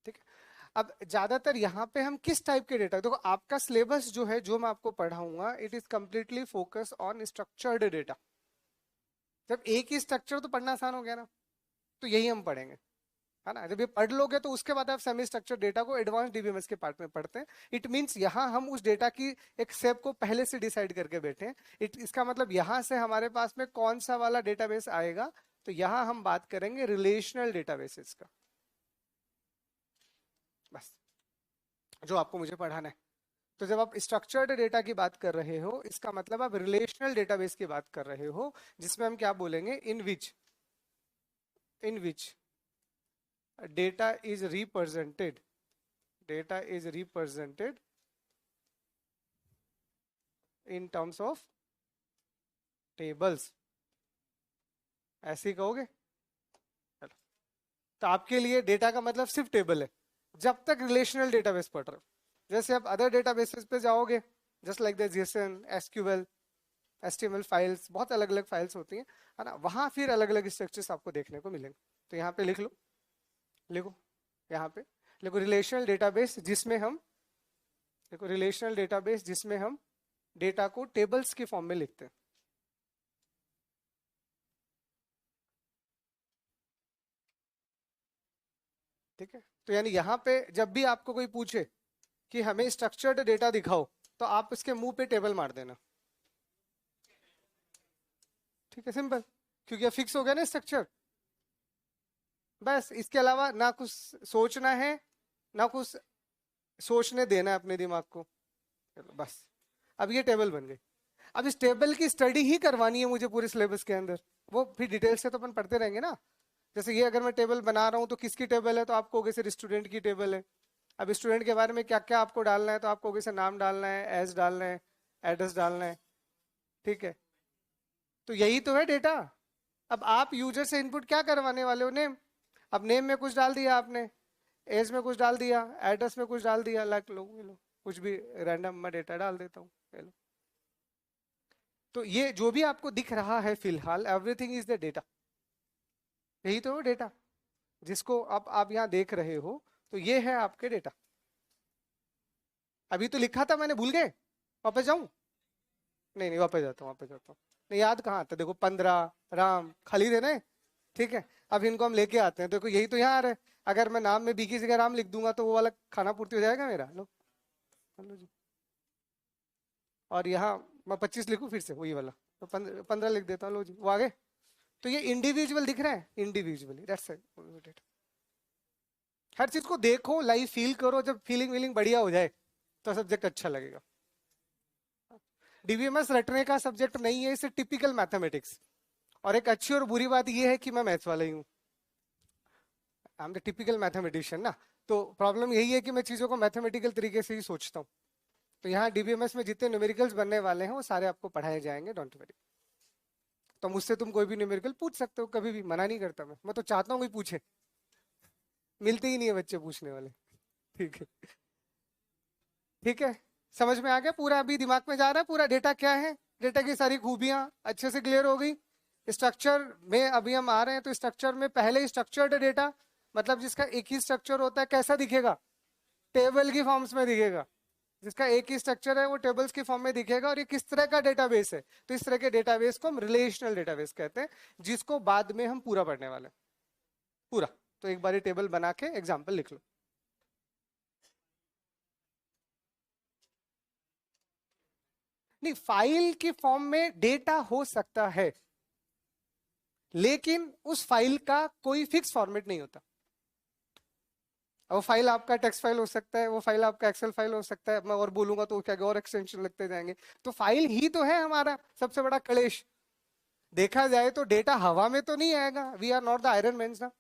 ठीक है। अब ज्यादातर यहाँ पे हम किस टाइप के डेटा, देखो आपका सिलेबस जो है जो मैं आपको पढ़ाऊंगा it is completely focus on structured data. जब एक ही स्ट्रक्चर तो पढ़ना आसान हो गया ना, तो यही हम पढ़ेंगे, है ना। जब ये पढ़ लोगे तो उसके बाद आप सेमी स्ट्रक्चर डेटा को एडवांस डीबीएमएस के पार्ट में पढ़ते हैं। इट मींस यहाँ हम उस डेटा की एक शेप को पहले से डिसाइड करके बैठे हैं। इसका मतलब यहाँ से हमारे पास में कौन सा वाला डेटाबेस आएगा, तो यहाँ हम बात करेंगे रिलेशनल डेटाबेसेस का, बस जो आपको मुझे पढ़ाना है। तो जब आप स्ट्रक्चर्ड डेटा की बात कर रहे हो इसका मतलब आप रिलेशनल डेटाबेस की बात कर रहे हो, जिसमें हम क्या बोलेंगे, इन विच data is represented, data is represented in terms of tables, ऐसे ही कहोगे। चलो, तो आपके लिए डेटा का मतलब सिर्फ टेबल है जब तक रिलेशनल डेटाबेस पढ़ रहे हो। जैसे आप अदर डेटाबेसेस पे जाओगे, just like the GSN, SQL, HTML files, बहुत अलग अलग फाइल्स होती हैं, है ना, वहां फिर अलग अलग स्ट्रक्चर्स आपको देखने को मिलेंगे। तो यहाँ पे लिख लो, लिखो यहाँ पे, लिखो रिलेशनल डेटाबेस जिसमें हम, देखो रिलेशनल डेटाबेस जिसमें हम डेटा को टेबल्स के फॉर्म में लिखते हैं, ठीक है। तो यानी यहाँ पे जब भी आपको कोई पूछे कि हमें स्ट्रक्चर्ड डेटा दिखाओ, तो आप उसके मुंह पे टेबल मार देना, ठीक है, सिंपल, क्योंकि ये फिक्स हो गया ना स्ट्रक्चर। बस इसके अलावा ना कुछ सोचना है, ना कुछ सोचने देना है अपने दिमाग को। चलो बस, अब ये टेबल बन गई। अब इस टेबल की स्टडी ही करवानी है मुझे पूरे सिलेबस के अंदर। वो फिर डिटेल से तो अपन पढ़ते रहेंगे ना। जैसे ये अगर मैं टेबल बना रहा हूँ तो किसकी टेबल है, तो आप कहोगे सर स्टूडेंट की टेबल है। अब स्टूडेंट के बारे में क्या क्या आपको डालना है, तो आप कहोगे सर नाम डालना है, एज डालना है, एड्रेस डालना है। ठीक है, तो यही तो है डेटा। अब आप यूजर से इनपुट क्या करवाने वाले हो, नेम। अब नेम में कुछ डाल दिया आपने, एज में कुछ डाल दिया, एड्रेस में कुछ डाल दिया, लाइक लो ये लो कुछ भी रैंडम मैं डेटा डाल देता हूँ, ये लो। तो ये जो भी आपको दिख रहा है फिलहाल, एवरीथिंग इज द डेटा। यही तो डेटा जिसको आप यहाँ देख रहे हो, तो ये है आपके डेटा। अभी तो लिखा था मैंने, भूल गए? वापस जाऊं? नहीं नहीं, वापस जाता हूँ, वापस जाता हूँ। नहीं याद कहाँ आता, देखो 15 राम खाली देना है। ठीक है, अब इनको हम लेके आते हैं, देखो यही तो यहाँ आ रहा है। अगर मैं नाम में बीकी जगह राम लिख दूंगा तो वो वाला खाना पूर्ति हो जाएगा मेरा। लो जी। और यहाँ मैं 25 लिखूं फिर से वही वाला, तो 15 लिख देता हूँ, लो जी वो आगे। तो ये इंडिविजुअल दिख रहा है, इंडिविजुअली, दैट्स इट। हर चीज को देखो, लाइव फील करो, जब फीलिंग वीलिंग बढ़िया हो जाए तो सब्जेक्ट अच्छा लगेगा। डीबीएमएस रटने का सब्जेक्ट नहीं है, इसे टिपिकल मैथमेटिक्स। और एक अच्छी और बुरी बात यह है कि मैं मैथ्स वाला ही हूँ, I am the typical mathematician ना। तो प्रॉब्लम यही है कि मैं चीजों को मैथमेटिकल तरीके से ही सोचता हूँ। तो यहाँ डीबीएमएस में जितने न्यूमेरिकल्स बनने वाले हैं वो सारे आपको पढ़ाए जाएंगे, डोंट वरी। तो मुझसे तुम कोई भी न्यूमेरिकल पूछ सकते हो, कभी भी मना नहीं करता मैं तो चाहता हूँ कोई पूछे, मिलते ही नहीं है बच्चे पूछने वाले। ठीक है, ठीक है, समझ में आ गया पूरा? अभी दिमाग में जा रहा है पूरा डेटा क्या है, डेटा की सारी खूबियां अच्छे से क्लियर हो गई। स्ट्रक्चर में अभी हम आ रहे हैं, तो स्ट्रक्चर में पहले स्ट्रक्चर्ड डेटा, मतलब जिसका एक ही स्ट्रक्चर होता है, कैसा दिखेगा? टेबल की फॉर्म्स में दिखेगा। जिसका एक ही स्ट्रक्चर है वो टेबल्स की फॉर्म में दिखेगा। और ये किस तरह का डेटाबेस है, तो इस तरह के डेटाबेस को हम रिलेशनल डेटाबेस कहते हैं, जिसको बाद में हम पूरा पढ़ने वाले हैं, पूरा। तो एक बार ये टेबल बना के एग्जाम्पल लिख लो। नहीं, फाइल की फॉर्म में डेटा हो सकता है, लेकिन उस फाइल का कोई फिक्स फॉर्मेट नहीं होता। वो फाइल आपका टेक्स्ट फाइल हो सकता है, वो फाइल आपका एक्सेल फाइल हो सकता है, मैं और बोलूंगा तो क्या और एक्सटेंशन लगते जाएंगे। तो फाइल ही तो है हमारा सबसे बड़ा क्लेश। देखा जाए तो डेटा हवा में तो नहीं आएगा, we are not the Iron Man ना,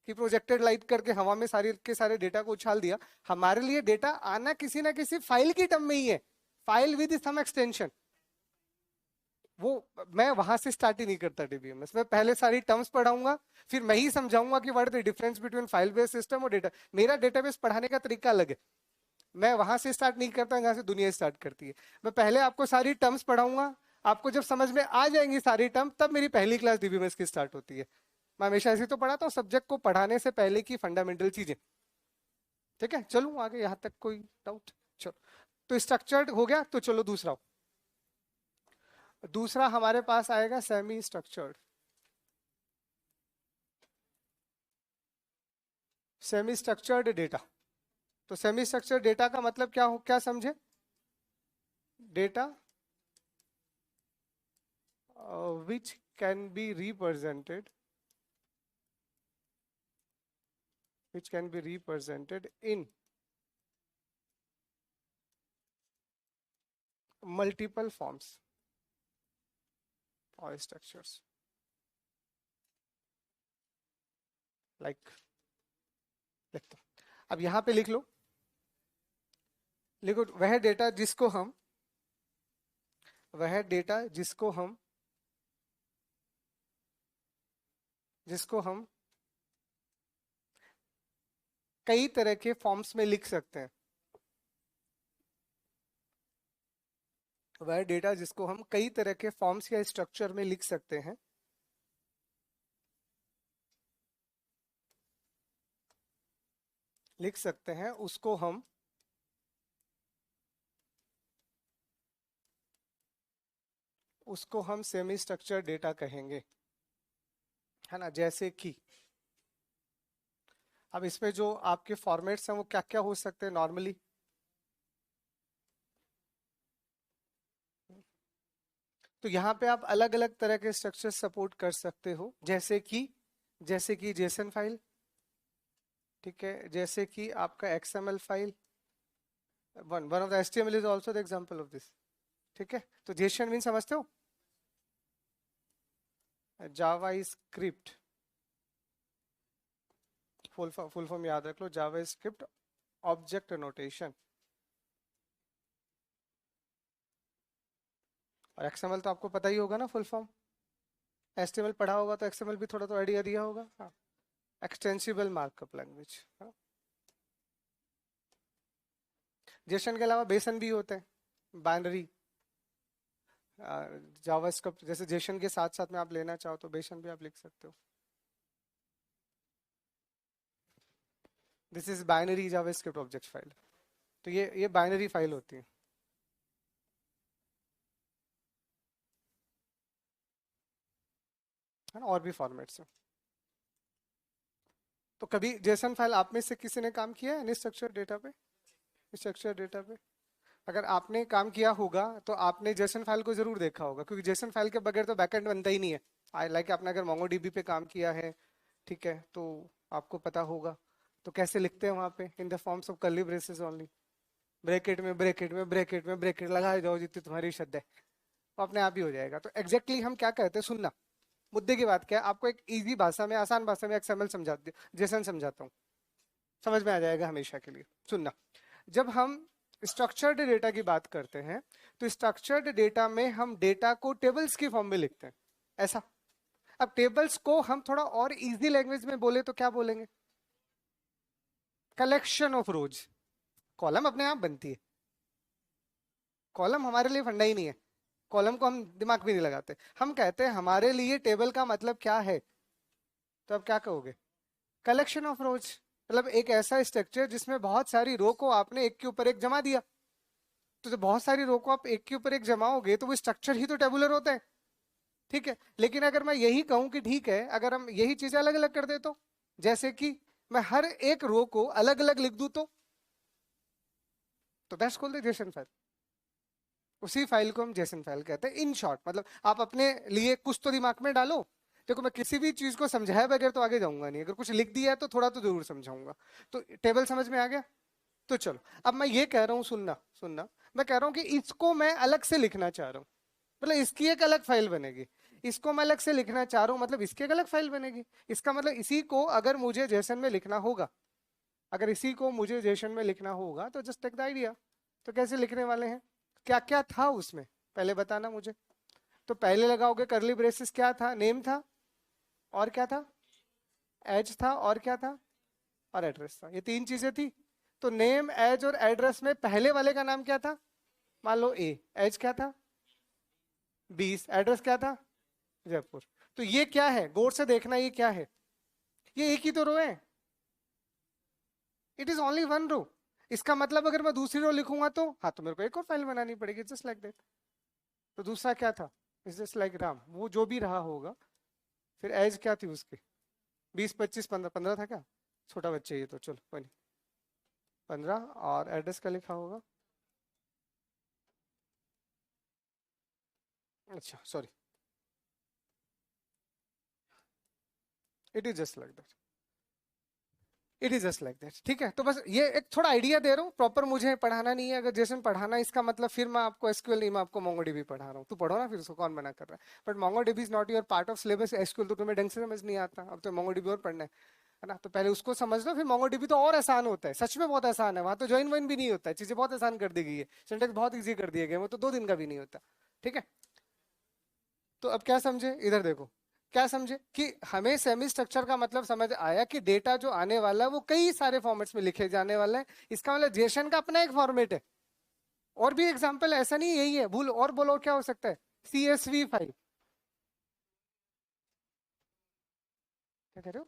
कि प्रोजेक्टेड लाइट करके हवा में सारे के सारे डेटा को उछाल दिया। हमारे लिए डेटा आना किसी ना किसी फाइल की टर्म में ही है, फाइल विद सम एक्सटेंशन। वो मैं वहां से स्टार्ट ही नहीं करता डीबीएमएस, मैं पहले सारी टर्म्स पढ़ाऊंगा, फिर मैं ही समझाऊंगा कि what is the difference between file based system और डेटा। मेरा डेटाबेस पढ़ाने का तरीका अलग है, मैं वहां से स्टार्ट नहीं करता जहां से दुनिया स्टार्ट करती है। मैं पहले आपको सारी टर्म्स पढ़ाऊंगा, आपको जब समझ में आ जाएंगी सारी टर्म, तब मेरी पहली क्लास डीबीएमएस की स्टार्ट होती है। मैं हमेशा ऐसे तो पढ़ाता हूँ, सब्जेक्ट को पढ़ाने से पहले की फंडामेंटल चीजें। ठीक है, चलूँ आगे, यहां तक कोई डाउट? चलो, तो स्ट्रक्चर्ड हो गया, तो चलो दूसरा। दूसरा हमारे पास आएगा semi structured. Semi structured data. तो सेमी स्ट्रक्चर्ड डेटा का मतलब क्या हो, क्या समझे? Data which can be represented, which can be represented in multiple forms or structures, like लिखता हूं, अब यहां पे लिख लो, लिखो वह डेटा जिसको हम, वह डेटा जिसको हम कई तरह के फॉर्म्स में लिख सकते हैं। वह डेटा जिसको हम कई तरह के फॉर्म्स या स्ट्रक्चर में लिख सकते हैं, उसको हम सेमी स्ट्रक्चर डेटा कहेंगे, है ना। जैसे कि अब इसमें जो आपके फॉर्मेट्स हैं वो क्या क्या हो सकते हैं नॉर्मली? तो यहाँ पे आप अलग अलग तरह के स्ट्रक्चर सपोर्ट कर सकते हो, जैसे कि जेसन फाइल, ठीक है, जैसे कि आपका XML file, one of the HTML is also the example of this, ठीक है। तो जेसन मीन समझते हो, जावा स्क्रिप्ट, फुल फॉर्म याद रख लो, जावा स्क्रिप्ट ऑब्जेक्ट नोटेशन। और एक्सएमएल तो आपको पता ही होगा ना फुल फॉर्म, एचटीएमएल पढ़ा होगा तो एक्सएमएल भी थोड़ा तो आइडिया दिया होगा, हाँ, एक्सटेंसिबल मार्कअप लैंग्वेज। जेसन के अलावा बेसन भी होते हैं, बाइनरी, जावास्क्रिप्ट जैसे जेसन के साथ साथ में आप लेना चाहो तो बेसन भी आप लिख सकते हो। This is binary JavaScript object file. तो ये बाइनरी फाइल होती है ना, और भी फॉर्मेट्स हैं। तो कभी जेसन फाइल आप में से किसी ने काम किया है अनस्ट्रक्चर्ड डेटा पे, स्ट्रक्चर्ड डेटा पे? अगर आपने काम किया होगा तो आपने जेसन फाइल को जरूर देखा होगा, क्योंकि जेसन फाइल के बगैर तो बैकएंड बनता ही नहीं है। लाइक आपने अगर मोंगोडीबी पे काम किया है, ठीक है, तो आपको पता होगा तो कैसे लिखते हैं वहां पे, in the forms of curly braces only, bracket में ब्रैकेट में ब्रैकेट में ब्रैकेट लगाए जाओ जितनी तुम्हारी श्रद्धा है, तो अपने आप ही हो जाएगा। तो एग्जैक्टली हम क्या कहते हैं, सुनना, मुद्दे की बात क्या है, आपको एक इजी भाषा में, आसान भाषा में एक्सएमएल समझाती जेसन समझाता हूँ, समझ में आ जाएगा हमेशा के लिए। सुनना, जब हम स्ट्रक्चर्ड डेटा की बात करते हैं तो स्ट्रक्चर्ड डेटा में हम डेटा को टेबल्स की फॉर्म में लिखते हैं, ऐसा। अब टेबल्स को हम थोड़ा और इजी लैंग्वेज में बोले तो क्या बोलेंगे, कलेक्शन ऑफ रोज। कॉलम अपने आप बनती है, कॉलम हमारे लिए फंडा ही नहीं है, कॉलम को हम दिमाग भी नहीं लगाते। हम कहते हैं हमारे लिए टेबल का मतलब क्या है, तो अब क्या कहोगे, कलेक्शन ऑफ रोज, मतलब एक ऐसा स्ट्रक्चर जिसमें बहुत सारी रो को आपने एक के ऊपर एक जमा दिया। तो जब बहुत सारी रो को आप एक के ऊपर एक जमाओगे तो वो स्ट्रक्चर ही तो टेबुलर होता है, ठीक है। लेकिन अगर मैं यही कहूं कि ठीक है, अगर हम यही चीजें अलग अलग कर दे जैसे कि मैं हर एक रो को अलग अलग लिख दूं तो that's called the JSON file. उसी फाइल को हम जेसन फाइल कहते हैं। इन शॉर्ट मतलब आप अपने लिए कुछ तो दिमाग में डालो। देखो मैं किसी भी चीज को समझाए बगैर तो आगे जाऊंगा नहीं, अगर कुछ लिख दिया है तो थोड़ा तो जरूर समझाऊंगा। तो टेबल समझ में आ गया। तो चलो अब मैं ये कह रहा हूँ, सुनना सुनना, मैं कह रहा हूँ कि इसको मैं अलग से लिखना चाह रहा हूँ, मतलब इसकी एक अलग फाइल बनेगी। इसको मैं अलग से लिखना चाह रहा हूँ, मतलब इसकी एक अलग फाइल बनेगी। इसका मतलब इसी को अगर मुझे जेसन में लिखना होगा, अगर इसी को मुझे जेसन में लिखना होगा तो जस्ट टेक द आइडिया। तो कैसे लिखने वाले हैं, क्या क्या था उसमें पहले बताना मुझे। तो पहले लगाओगे करली ब्रेसेस, क्या था, नेम था, और क्या था, एज था, और क्या था, और एड्रेस था। ये तीन चीजें थी। तो नेम, एज और एड्रेस में पहले वाले का नाम क्या था, मान लो ए, एज क्या था 20, एड्रेस क्या था जयपुर। तो ये क्या है, गौर से देखना, ये क्या है, ये एक ही तो रो है, it is only one row. इसका मतलब अगर मैं दूसरी रो लिखूंगा तो हाँ, तो मेरे को एक और फाइल बनानी पड़ेगी, जस्ट लाइक दैट। तो दूसरा क्या था, इज जस्ट लाइक राम, वो जो भी रहा होगा। फिर एज क्या थी उसकी, 20 25 15, 15 था क्या, छोटा बच्चे ये तो, चलो कोई नहीं, 15। और एड्रेस का लिखा होगा, अच्छा sorry, it is just like that, it is just like that, ठीक है। तो बस ये एक थोड़ा आइडिया दे रहा हूँ, प्रॉपर मुझे पढ़ाना नहीं है। अगर जैसे पढ़ाना इसका मतलब फिर मैं आपको एसक्यूएल नहीं, मैं आपको मोंगोडीबी पढ़ा रहा हूँ, तू पढ़ो ना, फिर उसको कौन मना कर रहा है। But MongoDB is not your part of syllabus, SQL तो तुम्हें ढंग से समझ नहीं आता, अब तो मोंगोडीबी और पढ़ना है ना। तो पहले उसको समझ लो, फिर मोंगोडीबी तो और आसान होता है, सच में बहुत आसान है। वहां तो ज्वाइन वाइन भी नहीं होता है, चीजें बहुत आसान कर दी गई है, सिंटेक्स बहुत ईजी कर दिए गए, वो तो 2 दिन का भी नहीं होता, ठीक है। तो अब क्या समझे, इधर देखो, क्या समझे कि हमें सेमी स्ट्रक्चर का मतलब समझ आया कि डेटा जो आने वाला है वो कई सारे फॉर्मेट्स में लिखे जाने वाले हैं। इसका मतलब जेसन का अपना एक फॉर्मेट है। और भी एग्जांपल, ऐसा नहीं यही है, भूल और बोलो क्या हो सकता है, सीएसवी फाइल, क्या कह रहे हो,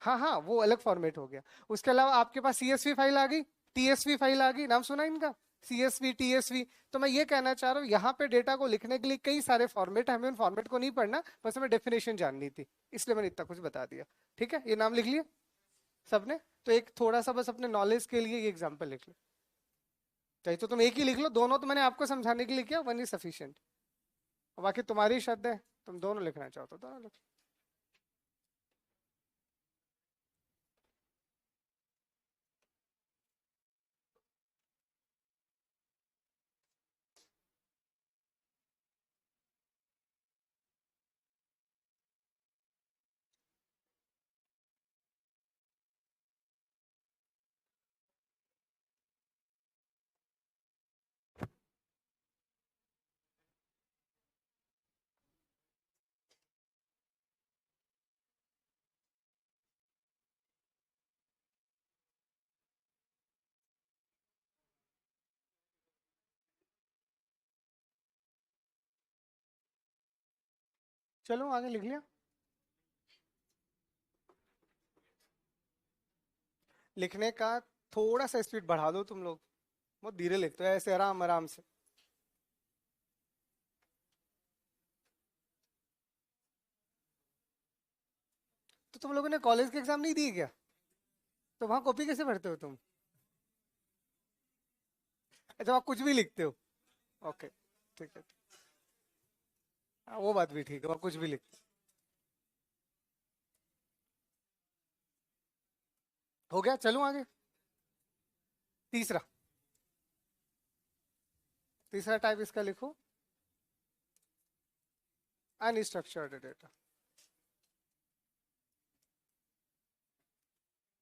हाँ हाँ वो अलग फॉर्मेट हो गया। उसके अलावा आपके पास सीएसवी फाइल आ गई, टीएसवी फाइल आ गई, नाम सुना इनका, सीएसवी टीएसवी। तो मैं ये कहना चाह रहा हूँ यहाँ पे डेटा को लिखने के लिए कई सारे फॉर्मेट है, हमें उन फॉर्मेट को नहीं पढ़ना, बस हमें डेफिनेशन जाननी थी, इसलिए मैंने इतना कुछ बता दिया, ठीक है। ये नाम लिख लिया सबने, तो एक थोड़ा सा बस अपने नॉलेज के लिए ये एग्जाम्पल लिख लो। चाहिए तो तुम एक ही लिख लो, दोनों तो मैंने आपको समझाने के लिए किया, वन इज सफिशिएंट। बाकी तुम्हारी शब्द है, तुम दोनों लिखना चाहो तो दोनों लिख। चलो आगे लिख लिया। लिखने का थोड़ा सा स्पीड बढ़ा दो तुम लोग, बहुत धीरे लिखते हो ऐसे आराम आराम से। तो तुम लोगों ने कॉलेज के एग्जाम नहीं दिए क्या? तो वहां कॉपी कैसे भरते हो तुम? अच्छा आप कुछ भी लिखते हो? ओके ठीक है। हाँ, वो बात भी ठीक है, वहाँ कुछ भी लिखते हो। गया, चलूं आगे। तीसरा, तीसरा टाइप इसका लिखो, अनस्ट्रक्चर्ड डेटा।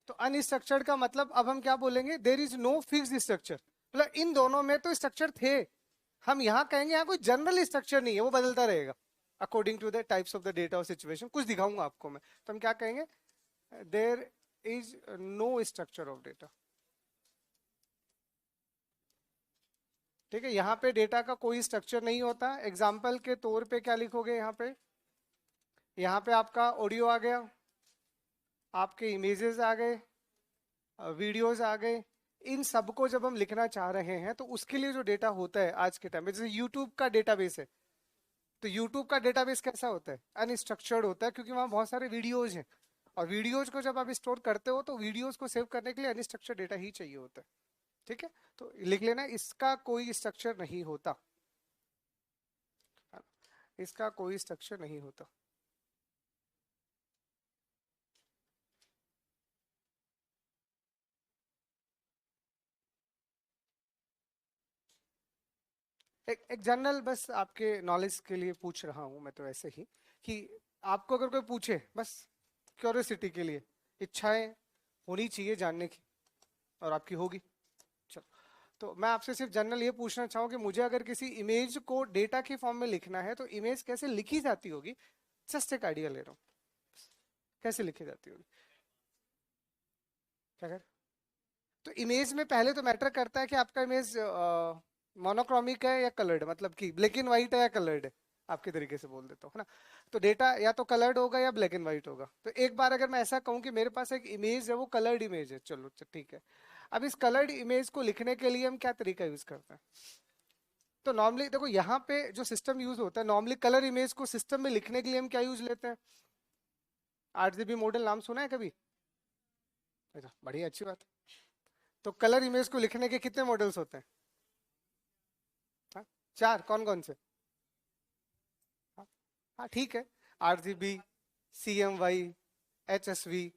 तो अनस्ट्रक्चर्ड का मतलब अब हम क्या बोलेंगे, there is no fix structure. मतलब इन दोनों में तो स्ट्रक्चर थे, हम यहाँ कहेंगे यहाँ कोई जनरल स्ट्रक्चर नहीं है, वो बदलता रहेगा according to the types of the data और सिचुएशन। कुछ दिखाऊंगा आपको मैं, तो हम क्या कहेंगे, there is no structure of data. ठीक है, यहाँ पे डेटा का कोई स्ट्रक्चर नहीं होता। एग्जाम्पल के तौर पे क्या लिखोगे यहाँ पे, यहाँ पे आपका ऑडियो आ गया, आपके इमेजेस आ गए, वीडियोस आ गए। इन सबको जब हम लिखना चाह रहे हैं तो उसके लिए जो डेटा होता है आज के टाइम में, जैसे यूट्यूब का डेटाबेस है, तो यूट्यूब का डेटाबेस कैसा होता है, अनस्ट्रक्चर्ड होता है, क्योंकि वहां बहुत सारे वीडियोज हैं। और वीडियोज को जब आप स्टोर करते हो तो वीडियोज को सेव करने के लिए अनस्ट्रक्चर्ड डेटा ही चाहिए होता है। ठीक है, तो लिख लेना इसका कोई स्ट्रक्चर नहीं होता, इसका कोई स्ट्रक्चर नहीं होता। एक जनरल बस आपके नॉलेज के लिए पूछ रहा हूं मैं तो ऐसे ही, कि आपको अगर कोई पूछे, बस क्यूरियोसिटी के लिए, इच्छाएं होनी चाहिए जानने की, और आपकी होगी। चलो, तो मैं आपसे सिर्फ जनरल ये पूछना चाहूँ कि मुझे अगर किसी इमेज को डेटा के फॉर्म में लिखना है तो इमेज कैसे लिखी जाती होगी? जस्ट एक आइडिया ले रहा हूँ, कैसे लिखी जाती होगी, क्या कर। तो इमेज में पहले तो मैटर करता है कि आपका इमेज मोनोक्रोमिक है या कलर्ड, मतलब कि ब्लैक एंड व्हाइट है या कलर्ड है। आपके तरीके से बोल देता हूँ, है ना। तो डेटा या तो कलर्ड होगा या ब्लैक एंड व्हाइट होगा। तो एक बार अगर मैं ऐसा कहूँ कि मेरे पास एक इमेज है, वो कलर्ड इमेज है, चलो ठीक है। अब इस कलर्ड इमेज को लिखने के लिए हम क्या तरीका यूज करते हैं? तो नॉर्मली देखो यहाँ पे जो सिस्टम यूज होता है, नॉर्मली कलर इमेज को सिस्टम में लिखने के लिए हम क्या यूज लेते हैं? आरजीबी मॉडल नाम सुना है कभी? अच्छा, बढ़िया, अच्छी बात है। तो कलर इमेज को लिखने के कितने मॉडल्स होते हैं? हाँ? चार, कौन कौन से? हाँ, हाँ ठीक है। आरजीबी, CMY, HSV,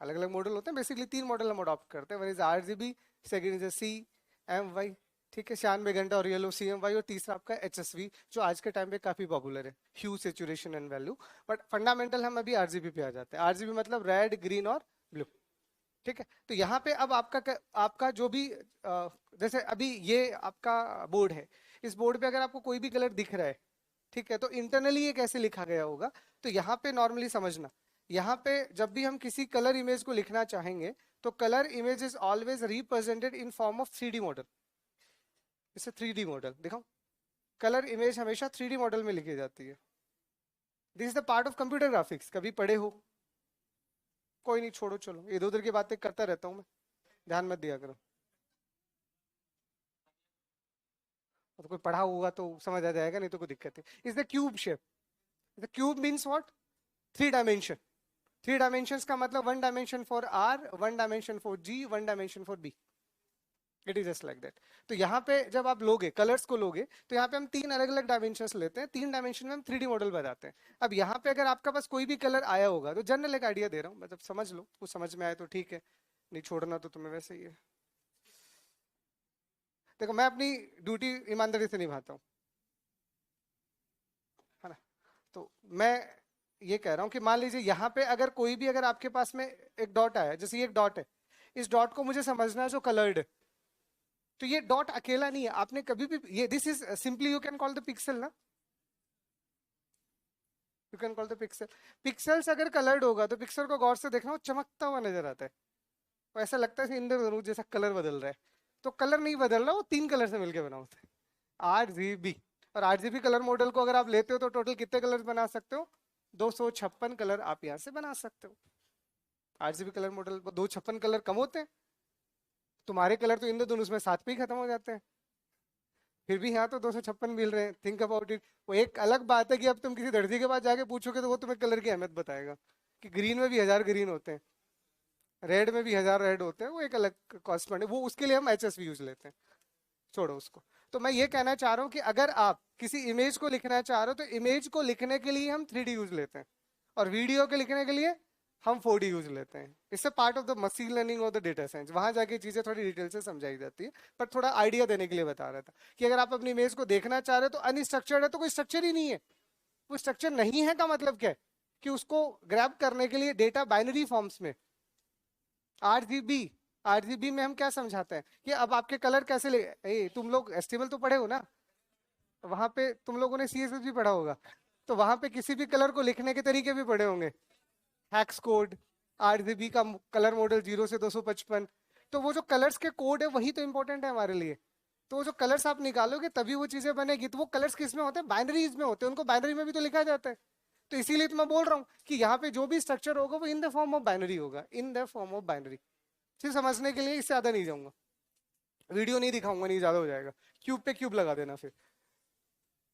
अलग अलग मॉडल होते हैं। बेसिकली तीन मॉडल हम अडॉप्ट करते हैं, one is RGB, second is CMY, ठीक है, 96 घंटा और येलो CMY, और तीसरा आपका HSV, जो आज के टाइम पे काफी पॉपुलर है, hue, saturation and value. But fundamental हम अभी RGB पे आ जाते हैं। RGB मतलब रेड, ग्रीन और ब्लू। ठीक है, तो यहाँ पे अब आपका जो भी जैसे अभी ये आपका बोर्ड है, इस बोर्ड पे अगर आपको कोई भी कलर दिख रहा है, ठीक है, तो इंटरनली ये कैसे लिखा गया होगा? तो यहाँ पे नॉर्मली समझना, यहाँ पे जब भी हम किसी कलर इमेज को लिखना चाहेंगे तो colour image is always represented in form of 3D model. इसे 3D मॉडल दिखाओ, कलर इमेज हमेशा 3D मॉडल में लिखी जाती है। This is the part of computer graphics, कभी पढ़े हो? कोई नहीं, छोड़ो, चलो इधर उधर की बातें करता रहता हूँ मैं, ध्यान मत दिया करो। तो कोई पढ़ा होगा तो समझ आ जाएगा, नहीं तो कोई दिक्कत है। Is the cube shape. The cube means what? 3 dimension. 3 dimension का मतलब 1 dimension for R, 1 dimension for G, 1 dimension for B। It is just like that. तो यहाँ पे जब आप लोगे कलर्स को लोगे तो यहाँ पे हम 3 अलग अलग डायमेंशंस लेते हैं, 3 डायमेंशन में हम 3D मॉडल बनाते हैं। अब यहाँ पे अगर आपका पास कोई भी कलर आया होगा, तो जनरल एक आइडिया दे रहा हूँ, मतलब समझ लो, कुछ समझ में आए तो ठीक है, नहीं छोड़ना तो तुम्हें वैसे ही है। देखो मैं अपनी ड्यूटी ईमानदारी से निभाता हूँ, है ना। तो मैं ये कह रहा हूँ कि मान लीजिए यहाँ पे अगर कोई भी, अगर आपके पास में एक डॉट आया, जैसे ये एक डॉट है, इस डॉट को मुझे समझना है जो कलर्ड है, तो ये डॉट अकेला नहीं है, आपने कभी भी ये, this is simply you can call the pixel ना, you can call the pixel. Pixels अगर कलर्ड होगा तो पिक्सल को गौर से देखना, वो चमकता हुआ नजर आता है, वो ऐसा लगता है इंद्रधनुष जैसा कलर बदल रहा है। तो कलर नहीं बदल रहा, वो 3 कलर से मिलकर बना होता है, RGB। और RGB कलर मॉडल को अगर आप लेते हो तो टोटल कितने कलर बना सकते हो? 256 कलर आप यहाँ से बना सकते हो। RGB कलर मॉडल 256 कलर कम होते हैं, तुम्हारे कलर तो इंद्रधनुष में 7 पे ही खत्म हो जाते हैं, फिर भी यहाँ तो 256 मिल रहे हैं। Think about it. वो एक अलग बात है कि अब तुम किसी दर्जी के पास जाके पूछोगे तो वो तुम्हें कलर की अहमियत बताएगा कि ग्रीन में भी 1000 ग्रीन होते हैं, रेड में भी 1000 रेड होते हैं, वो एक अलग कॉस्टमेंट है, वो उसके लिए हम HSV यूज लेते हैं, छोड़ो उसको। तो मैं ये कहना चाह रहा हूँ कि अगर आप किसी इमेज को लिखना चाह रहे हो तो इमेज को लिखने के लिए हम 3D यूज लेते हैं, और वीडियो के लिखने के लिए हम 4D यूज लेते हैं। इससे part of the machine learning और द डेटा साइंस, वहां जाके चीजें थोड़ी डिटेल से समझाई जाती है, पर थोड़ा आइडिया देने के लिए बता रहा था कि अगर आप अपनी इमेज को देखना चाह रहे हो तो अनस्ट्रक्चर्ड है तो कोई स्ट्रक्चर ही नहीं है। वो स्ट्रक्चर नहीं है का मतलब क्या है कि उसको ग्रैब करने के लिए डेटा बाइनरी फॉर्म्स में, RGB, RGB में हम क्या समझाते हैं कि अब आपके कलर कैसे ले, तुम लोग HTML तो पढ़े हो ना, वहां पे तुम लोगों ने CSS भी पढ़ा होगा, तो वहां पे किसी भी कलर को लिखने के तरीके भी पढ़े होंगे, हैक्स कोड, RGB का कलर मॉडल 0 से 255। तो वो जो कलर्स के कोड है वही तो इंपॉर्टेंट है हमारे लिए। तो वो जो कलर्स आप निकालोगे तभी वो चीजें बनेगी। तो वो कलर्स किस में होते हैं? बाइनरीज में होते हैं, उनको बाइनरी में भी तो लिखा जाता है। तो इसीलिए तो मैं बोल रहा हूँ कि यहाँ पे जो भी स्ट्रक्चर होगा वो in the form of binary होगा, in the form of binary. सिर्फ समझने के लिए, इससे ज्यादा नहीं जाऊंगा, वीडियो नहीं दिखाऊंगा, नहीं ज्यादा हो जाएगा, क्यूब पे क्यूब लगा देना फिर।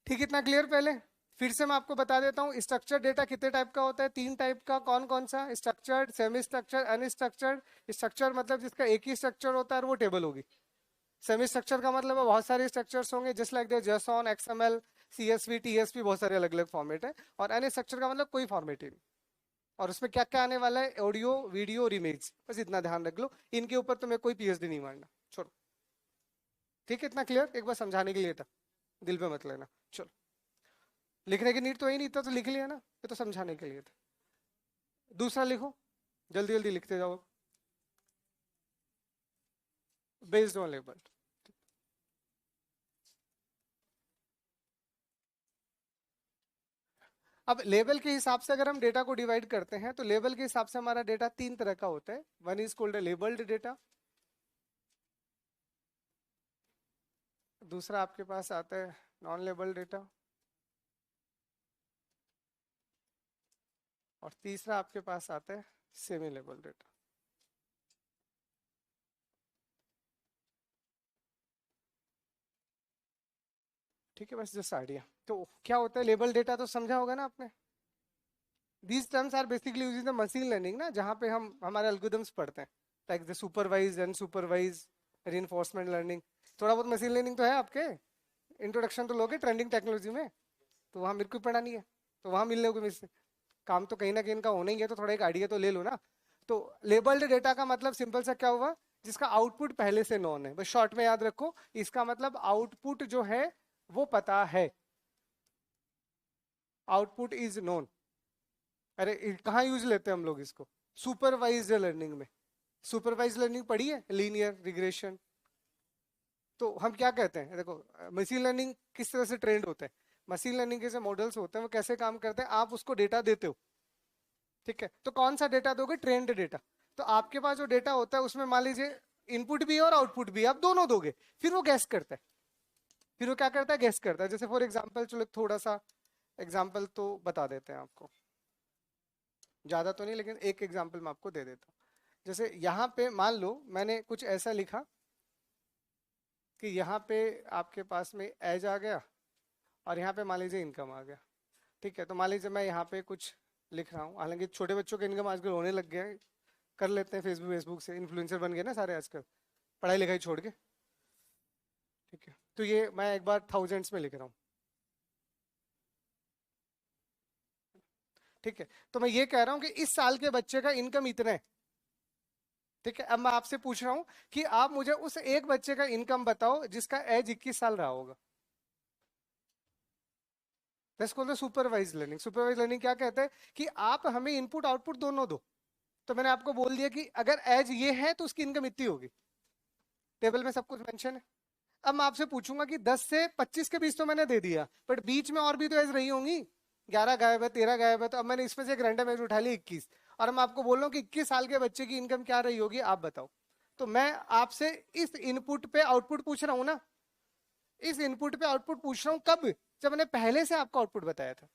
ठीक, इतना क्लियर? पहले फिर से मैं आपको बता देता हूँ, स्ट्रक्चर डेटा कितने टाइप का होता है? 3 टाइप का। कौन कौन सा? Structured, semi structured, unstructured. Structure मतलब जिसका एक ही स्ट्रक्चर होता है और वो टेबल होगी। सेमी स्ट्रक्चर का मतलब है बहुत सारे स्ट्रक्चर्स होंगे, just like JSON, XML, CSV, TSV, बहुत सारे अलग अलग फॉर्मेट है। और अनस्ट्रक्चर का मतलब कोई फॉर्मेट ही नहीं, और उसमें क्या क्या आने वाला है? ऑडियो, वीडियो और इमेज, बस इतना ध्यान रख लो। इनके ऊपर तुम्हें कोई PhD नहीं मारना, छोड़ो। ठीक है, इतना क्लियर? एक बार समझाने के लिए था, दिल पे मत लेना। चलो, लिखने की नीड तो ही नहीं था, तो लिख लिया ना, ये तो समझाने के लिए था। दूसरा लिखो, जल्दी जल्दी लिखते जाओ। Based on label. अब लेबल के हिसाब से अगर हम डेटा को डिवाइड करते हैं तो लेबल के हिसाब से हमारा डेटा 3 तरह का होता है। One is called labelled data, दूसरा आपके पास आता है नॉन लेबल्ड डेटा, और तीसरा आपके पास आता है सेमी लेबल डेटा। ठीक है, बस जस्ट आइडिया। तो क्या होता है लेबल डेटा, तो समझा होगा ना आपने। These terms are basically using the machine learning ना, जहाँ पे हम हमारे एल्गोरिथम्स पढ़ते हैं, like the supervise, unsupervise, reinforcement learning. थोड़ा बहुत मशीन लर्निंग तो है आपके, इंट्रोडक्शन तो लोगे ट्रेंडिंग टेक्नोलॉजी में, तो वहाँ मेरे को पढ़ा नहीं है, तो वहाँ मिल लोगे मुझसे। काम तो कहीं ना कहीं इनका होना ही है, तो थोड़ा एक आइडिया तो ले लो ना। तो लेबल्ड डेटा का मतलब सिंपल सा क्या हुआ, जिसका आउटपुट पहले से नॉन है, बस शॉर्ट में याद रखो। इसका मतलब आउटपुट जो है वो पता है, आउटपुट इज नोन। अरे कहाँ यूज लेते हैं हम लोग इसको? सुपरवाइज्ड लर्निंग में। सुपरवाइज लर्निंग पढ़ी है, लीनियर रिग्रेशन। तो हम क्या कहते हैं, देखो मशीन लर्निंग किस तरह से ट्रेंड होता है, मशीन लर्निंग के जो मॉडल्स होते हैं वो कैसे काम करते हैं, आप उसको डेटा देते हो, ठीक है, तो कौन सा डेटा दोगे? Trend data. तो आपके पास जो डेटा होता है उसमें मान लीजिए इनपुट भी है और आउटपुट भी है, आप दोनों दोगे, फिर वो गैस करता है। फिर वो क्या करता है? गैस करता है। जैसे फॉर एग्जाम्पल, चलो थोड़ा सा एग्जाम्पल तो बता देते हैं आपको, ज्यादा तो नहीं लेकिन एक एग्जाम्पल मैं आपको दे देता हूँ। जैसे यहाँ पे मान लो मैंने कुछ ऐसा लिखा कि यहाँ पे आपके पास में एज आ गया, और यहाँ पे मान लीजिए इनकम आ गया, ठीक है। तो मान लीजिए मैं यहाँ पे कुछ लिख रहा हूँ, हालांकि छोटे बच्चों के इनकम आजकल होने लग गया है, कर लेते हैं फेसबुक से, इन्फ्लुएंसर बन गए ना सारे आजकल, पढ़ाई लिखाई छोड़ के। ठीक है, तो ये मैं एक बार थाउजेंड्स में लिख रहा हूँ। ठीक है, तो मैं ये कह रहा हूँ कि इस साल के बच्चे का इनकम इतना है। ठीक है, अब मैं आपसे पूछ रहा हूँ कि आप मुझे उस एक बच्चे का इनकम बताओ जिसका एज 21 साल रहा होगा। Supervise learning. सुपरवाइज लर्निंग क्या कहता है कि आप हमें इनपुट आउटपुट दोनों दो। तो मैंने आपको बोल दिया कि अगर एज ये है तो उसकी इनकम इतनी होगी, टेबल में सब कुछ मेंशन है। अब मैं आपसे पूछूंगा कि 10 से 25 के बीच तो मैंने दे दिया, बट बीच में और भी तो एज रही होंगी। 11 गायब है, 13 गायब है, तो अब मैंने इसमें से एक रैंडम एज उठा ली 21, और मैं आपको बोल रहा हूँ कि 21 साल के बच्चे की इनकम क्या रही होगी, आप बताओ। तो मैं आपसे इस इनपुट पे आउटपुट पूछ रहा हूँ ना, इस इनपुट पे आउटपुट पूछ रहा हूँ कब, जब मैंने पहले से आपको आउटपुट बताया था।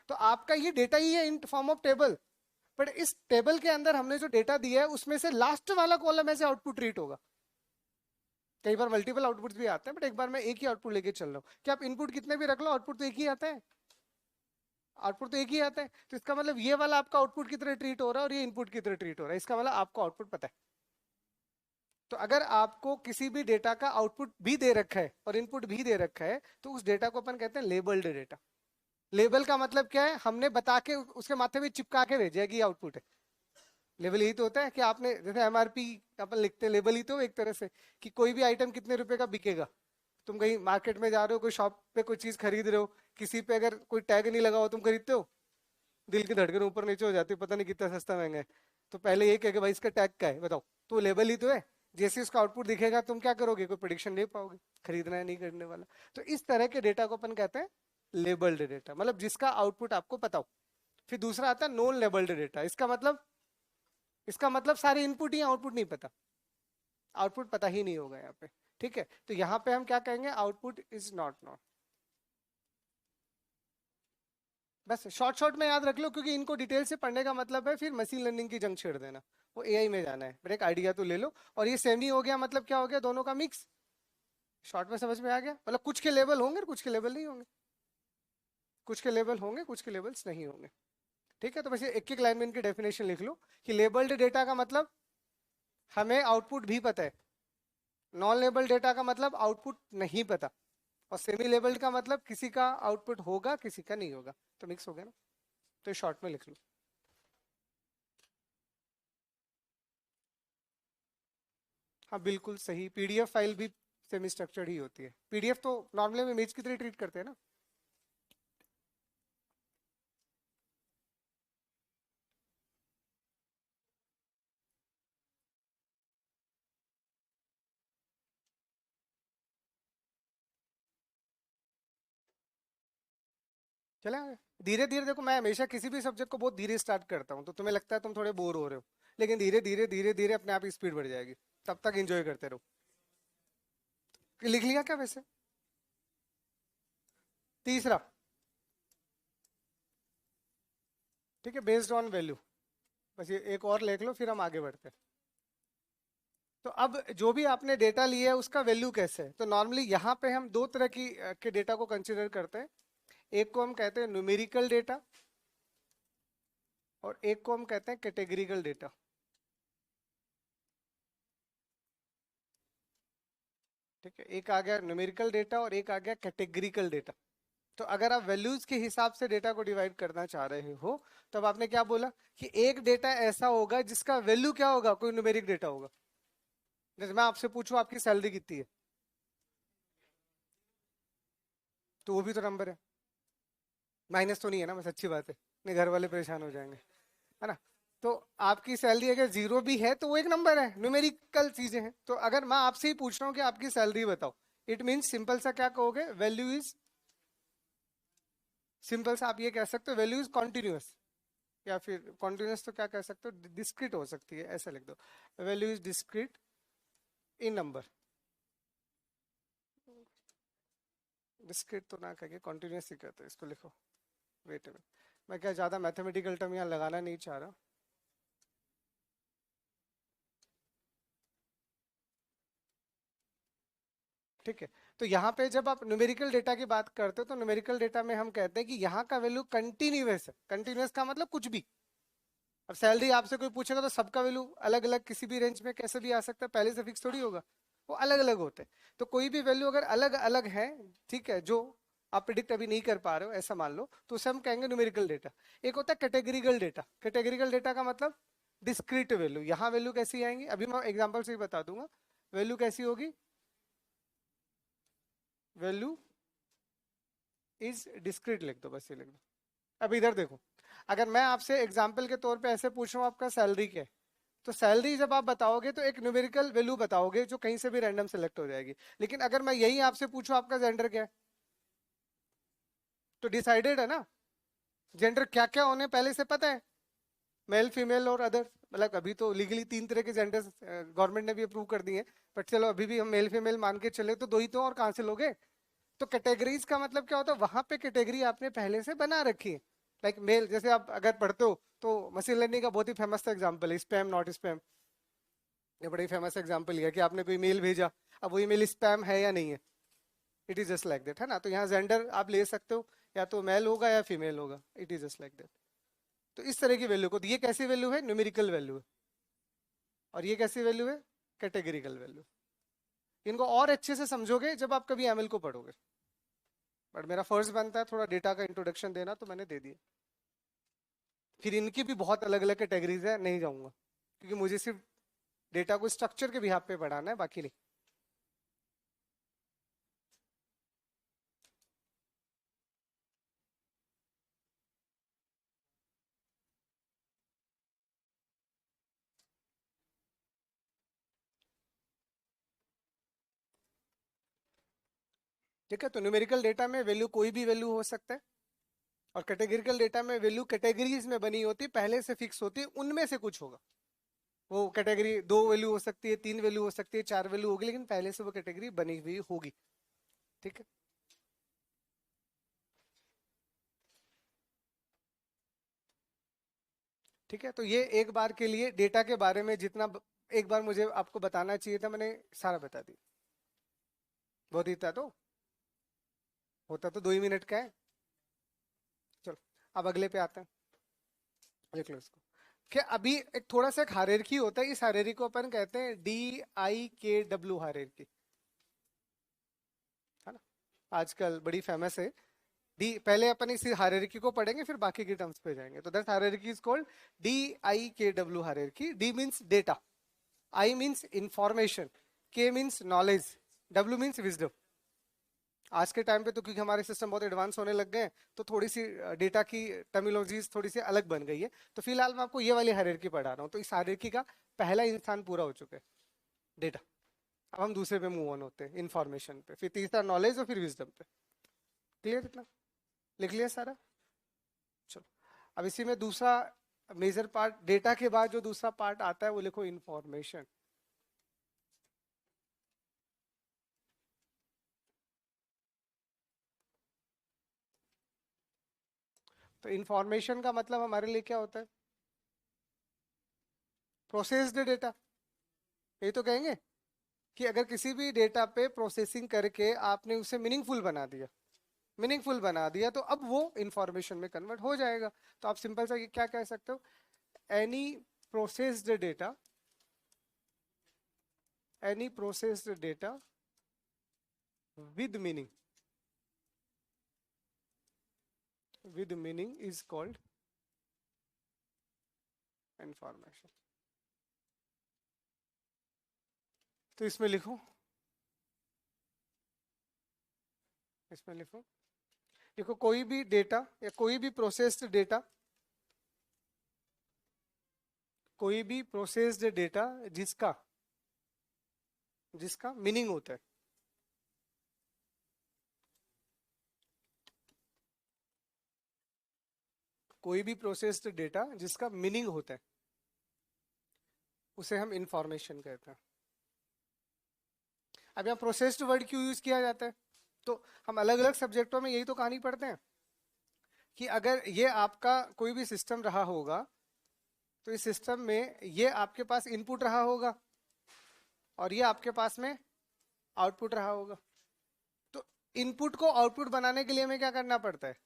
तो आपका ये डेटा ही है in form of table, but इस टेबल के अंदर हमने जो डेटा दिया है उसमें से लास्ट वाला कॉलम ऐसे आउटपुट रीड होगा। कई बार मल्टीपल आउटपुट्स भी आते हैं, बट एक बार मैं एक ही आउटपुट लेके चल रहा हूँ कि आप इनपुट कितने भी रख लो, आउटपुट तो एक ही आता है। आउटपुट तो एक ही आता है, तो इसका मतलब ये वाला आपका आउटपुट की तरह ट्रीट हो रहा है और ये इनपुट की तरह ट्रीट हो रहा है, इसका मतलब आपको आउटपुट पता है। तो अगर आपको किसी भी डेटा का आउटपुट भी दे रखा है और इनपुट भी दे रखा है, तो उस डेटा को अपन कहते हैं लेबल्ड डेटा। लेबल का मतलब क्या है, हमने बता के उसके माथे में चिपका के भेजा कि आउटपुट है। लेबल यही तो होता है कि आपने जैसे एमआरपी अपन लिखते हैं, लेबल ही तो एक तरह से कि कोई भी आइटम कितने रुपए का बिकेगा। तुम कहीं मार्केट में जा रहे हो, कोई शॉप पे कोई चीज खरीद रहे हो, किसी पे अगर कोई टैग नहीं लगा हो, तुम खरीदते हो, दिल की धड़कन ऊपर नीचे हो जाती है, पता नहीं कितना सस्ता महंगा है। तो पहले ये कह के भाई इसका टैग क्या है बताओ, तो लेबल ही तो है। जैसे उसका आउटपुट दिखेगा तुम क्या करोगे, कोई प्रेडिक्शन ले पाओगे खरीदना है नहीं करने वाला। तो इस तरह के डेटा को अपन कहते हैं लेबल्ड डेटा, मतलब जिसका आउटपुट आपको पता हो। फिर दूसरा आता है नॉन लेबल्ड डेटा। इसका मतलब सारे इनपुट ही आउटपुट नहीं पता, आउटपुट पता ही नहीं होगा यहाँ पे। ठीक है, तो यहाँ पे हम क्या कहेंगे, आउटपुट इज नॉट नॉन। बस शॉर्ट शॉर्ट में याद रख लो, क्योंकि इनको डिटेल से पढ़ने का मतलब है फिर मशीन लर्निंग की जंग छेड़ देना, वो एआई में जाना है। पर एक आइडिया तो ले लो। और ये सेमी हो गया, मतलब क्या हो गया, दोनों का मिक्स। शॉर्ट में समझ में आ गया, मतलब कुछ के लेवल होंगे कुछ के लेवल नहीं होंगे, कुछ के लेवल होंगे कुछ के लेवल्स नहीं होंगे। ठीक है, तो बस एक एक लाइन में इनकी डेफिनेशन लिख लो कि लेबल्ड डेटा का मतलब हमें आउटपुट भी पता है, नॉन लेबल डेटा का मतलब आउटपुट नहीं पता, और सेमी लेबल्ड का मतलब किसी का आउटपुट होगा किसी का नहीं होगा। तो मिक्स हो गया ना, तो शॉर्ट में लिख लो। हाँ बिल्कुल सही, पीडीएफ फाइल भी सेमी स्ट्रक्चर्ड ही होती है। पीडीएफ तो नॉर्मली हम इमेज की तरह ट्रीट करते हैं ना। चले धीरे धीरे, देखो मैं हमेशा किसी भी सब्जेक्ट को बहुत धीरे स्टार्ट करता हूँ, तो तुम्हें लगता है तुम थोड़े बोर हो रहे हो, लेकिन धीरे धीरे धीरे धीरे अपने आप स्पीड बढ़ जाएगी, तब तक एंजॉय करते रहो। लिख लिया क्या वैसे? तीसरा, ठीक है, बेस्ड ऑन वैल्यू। बस ये एक और लिख लो, फिर हम आगे बढ़ते हैं। तो अब जो भी आपने डेटा लिया है उसका वैल्यू कैसे है, तो नॉर्मली यहाँ पे हम दो तरह की के डेटा को कंसिडर करते हैं। एक को हम कहते हैं न्यूमेरिकल डेटा, और एक को हम कहते हैं कैटेगरिकल डेटा। ठीक है, एक आ गया न्यूमेरिकल डेटा और एक आ गया कैटेगरिकल डेटा। तो अगर आप वैल्यूज के हिसाब से डेटा को डिवाइड करना चाह रहे हो, तब आपने क्या बोला कि एक डेटा ऐसा होगा जिसका वैल्यू क्या होगा, कोई न्यूमेरिक डेटा होगा। जैसे मैं आपसे पूछूं आपकी सैलरी कितनी है, तो वो भी तो नंबर है, माइनस तो नहीं है ना, बस अच्छी बात है, नहीं घर वाले परेशान हो जाएंगे, है ना। तो आपकी सैलरी अगर जीरो भी है तो वो एक नंबर है, न्यूमेरिकल चीजें हैं। तो अगर मैं आपसे ही पूछ रहा हूँ कि आपकी सैलरी बताओ, इट मीन्स सिंपल सा क्या कहोगे, वैल्यू इज, सिंपल सा आप ये कह सकते हो वैल्यू इज कॉन्टिन्यूस, या फिर कॉन्टिन्यूस तो क्या कह सकते हो, डिस्क्रीट हो सकती है, ऐसा लिख दो, value is discrete in number. Discrete तो ना कहिए, कॉन्टिन्यूस ही कहते हैं इसको, लिखो। वेट मिनट, मैं क्या ज्यादा मैथमेटिकल टर्म यहाँ लगाना नहीं चाह रहा। ठीक है, तो यहाँ पे जब आप न्यूमेरिकल डेटा की बात करते हो, तो न्यूमेरिकल डेटा में हम कहते हैं कि यहाँ का वैल्यू कंटिन्यूअस है। कंटिन्यूअस का मतलब कुछ भी। अब सैलरी आपसे कोई पूछेगा तो सबका वैल्यू अलग अलग किसी भी रेंज में कैसे भी आ सकता है, पहले से फिक्स थोड़ी होगा, वो अलग अलग होते हैं। तो कोई भी वैल्यू अगर अलग अलग है, ठीक है, जो आप प्रिडिक्ट अभी नहीं कर पा रहे हो ऐसा मान लो, तो उसे हम कहेंगे न्यूमेरिकल डेटा। एक होता है कैटेगरिकल डेटा। कैटेगरिकल डेटा का मतलब डिस्क्रीट वैल्यू। यहाँ वैल्यू कैसी आएंगी अभी मैं एग्जांपल से ही बता दूंगा। वैल्यू कैसी होगी, वैल्यू इज डिस्क्रीट लिख दो, बस ये लिख दो। अब इधर देखो, अगर मैं आपसे एग्जांपल के तौर पे ऐसे पूछ रहा हूँ आपका सैलरी क्या है, तो सैलरी जब आप बताओगे तो एक न्यूमेरिकल वैल्यू बताओगे जो कहीं से भी रैंडम सेलेक्ट हो जाएगी। लेकिन अगर मैं यही आपसे पूछूं आपका जेंडर क्या है, तो डिसाइडेड है ना, जेंडर क्या क्या होने पहले से पता है, मेल फीमेल और अदर। मतलब अभी तो लीगली 3 तरह के जेंडर गवर्नमेंट ने भी अप्रूव कर दिए, बट चलो अभी भी हम मेल फीमेल मान के चले तो दो ही तो, और कहाँ से लोगे। तो कैटेगरीज का मतलब क्या होता है, वहां पे कैटेगरी आपने पहले से बना रखी है। लाइक मेल, जैसे आप अगर पढ़ते हो तो मशीन लर्निंग का बहुत ही फेमस एग्जांपल है स्पैम नॉट स्पैम। ये बड़ा ही फेमस एग्जांपल है कि आपने कोई मेल भेजा, अब वो ईमेल स्पैम है या नहीं है, it is just like that, है ना। तो यहाँ जेंडर आप ले सकते हो, या तो मेल होगा या फीमेल होगा, it is just like that. तो इस तरह की वैल्यू को, तो ये कैसी वैल्यू है, न्यूमेरिकल वैल्यू है। और ये कैसी वैल्यू है, कैटेगरिकल वैल्यू। इनको और अच्छे से समझोगे जब आप कभी एमएल को पढ़ोगे, बट मेरा फर्ज बनता है थोड़ा डेटा का इंट्रोडक्शन देना, तो मैंने दे दिया। फिर इनकी भी बहुत अलग अलग कैटेगरीज है, नहीं जाऊंगा क्योंकि मुझे सिर्फ डेटा को स्ट्रक्चर के बिहाफ पे पढ़ाना है, बाकी नहीं। ठीक है, तो न्यूमेरिकल डेटा में वैल्यू कोई भी वैल्यू हो सकता है, और कैटेगरिकल डेटा में वैल्यू कैटेगरीज में बनी होती, पहले से फिक्स होती, उनमें से कुछ होगा। वो कैटेगरी 2 वैल्यू हो सकती है, 3 वैल्यू हो सकती है, 4 वैल्यू होगी, लेकिन पहले से वो कैटेगरी बनी हुई होगी। ठीक है, ठीक है। तो ये एक बार के लिए डेटा के बारे में जितना एक बार मुझे आपको बताना चाहिए था, मैंने सारा बता दिया। बहुत ही था, तो होता तो 2 ही मिनट का है। चलो अब अगले पे आते हैं, देख लो इसको। क्या अभी एक थोड़ा सा एक हायरार्की होता है, इस हायरार्की को अपन कहते हैं DIKW हायरार्की, है ना। आजकल बड़ी फेमस है डी। पहले अपन इस हायरार्की को पढ़ेंगे, फिर बाकी की टर्म्स पे जाएंगे। तो that hierarchy is called DIKW hierarchy. D means data, I means information, के means knowledge, W means wisdom. आज के टाइम पे तो क्योंकि हमारे सिस्टम बहुत एडवांस होने लग गए हैं, तो थोड़ी सी डेटा की टर्मिनोलॉजीज थोड़ी सी अलग बन गई है। तो फिलहाल मैं आपको ये वाली हायरार्की पढ़ा रहा हूँ। तो इस हायरार्की का पहला इंसान पूरा हो चुका है, डेटा। अब हम दूसरे पे मूव ऑन होते हैं, इंफॉर्मेशन पे, फिर तीसरा नॉलेज, और फिर विजडम पे। क्लियर इतना, लिख लिया सारा। चलो अब इसी में दूसरा मेजर पार्ट, डेटा के बाद जो दूसरा पार्ट आता है वो लिखो इंफॉर्मेशन। तो इंफॉर्मेशन का मतलब हमारे लिए क्या होता है, प्रोसेस्ड डेटा। ये तो कहेंगे कि अगर किसी भी डेटा पे प्रोसेसिंग करके आपने उसे मीनिंगफुल बना दिया, मीनिंगफुल बना दिया, तो अब वो इंफॉर्मेशन में कन्वर्ट हो जाएगा। तो आप सिंपल सा क्या कह सकते हो, any processed data, any processed data with meaning, with meaning is called information. तो इसमें लिखो, इसमें लिखो, देखो कोई भी डेटा या कोई भी प्रोसेस्ड डेटा, कोई भी प्रोसेस्ड डेटा जिसका, जिसका मीनिंग होता है, कोई भी प्रोसेस्ड डेटा जिसका मीनिंग होता है, उसे हम इंफॉर्मेशन कहते हैं। अब यहाँ प्रोसेस्ड वर्ड क्यों यूज किया जाता है, तो हम अलग अलग सब्जेक्टों में यही तो कहानी पढ़ते हैं कि अगर ये आपका कोई भी सिस्टम रहा होगा, तो इस सिस्टम में ये आपके पास इनपुट रहा होगा, और ये आपके पास में आउटपुट रहा होगा। तो इनपुट को आउटपुट बनाने के लिए हमें क्या करना पड़ता है,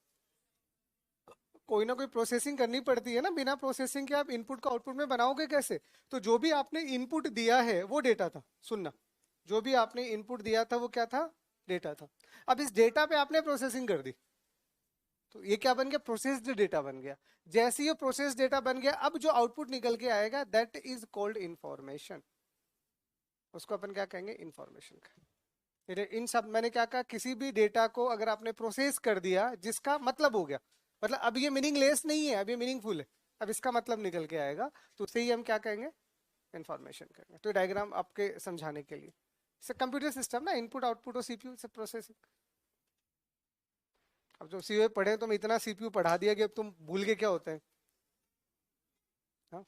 कोई ना कोई प्रोसेसिंग करनी पड़ती है ना। बिना प्रोसेसिंग के आप इनपुट को आउटपुट में बनाओगे कैसे। तो जो भी आपने इनपुट दिया है वो डेटा था, सुनना, जो भी आपने इनपुट दिया था वो क्या था, डेटा था। अब इस डेटा पे आपने प्रोसेसिंग कर दी, तो ये क्या बन गया, प्रोसेस्ड डेटा बन गया। जैसे ये प्रोसेस डेटा बन गया, अब जो आउटपुट निकल के आएगा दैट इज कॉल्ड इंफॉर्मेशन, उसको अपन क्या कहेंगे, इंफॉर्मेशन का। इन सब मैंने क्या कहा, किसी भी डेटा को अगर आपने प्रोसेस कर दिया जिसका मतलब हो गया, मतलब अब ये मीनिंगलेस नहीं है, अब ये मीनिंगफुल है, अब इसका मतलब निकल के आएगा, तो उसे ही हम क्या कहेंगे, इंफॉर्मेशन कहेंगे। तो डायग्राम आपके समझाने के लिए, कंप्यूटर सिस्टम ना, इनपुट आउटपुट और सीपीयू से प्रोसेसिंग। अब जो सीपीयू पढ़े तो मैं इतना सीपीयू पढ़ा दिया कि अब तुम भूल के क्या होते हैं। हाँ?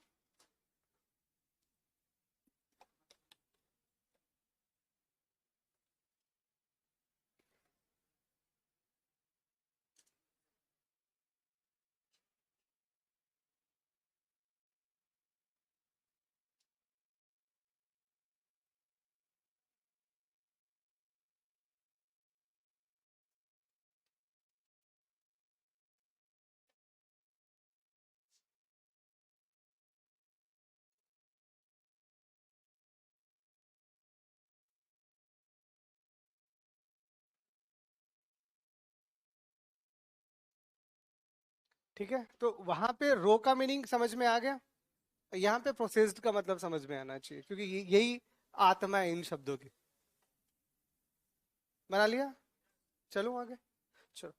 ठीक है, तो वहां पे रो का मीनिंग समझ में आ गया, यहाँ पे प्रोसेस्ड का मतलब समझ में आना चाहिए, क्योंकि यही आत्मा है इन शब्दों की। बना लिया, चलो आगे, चलो।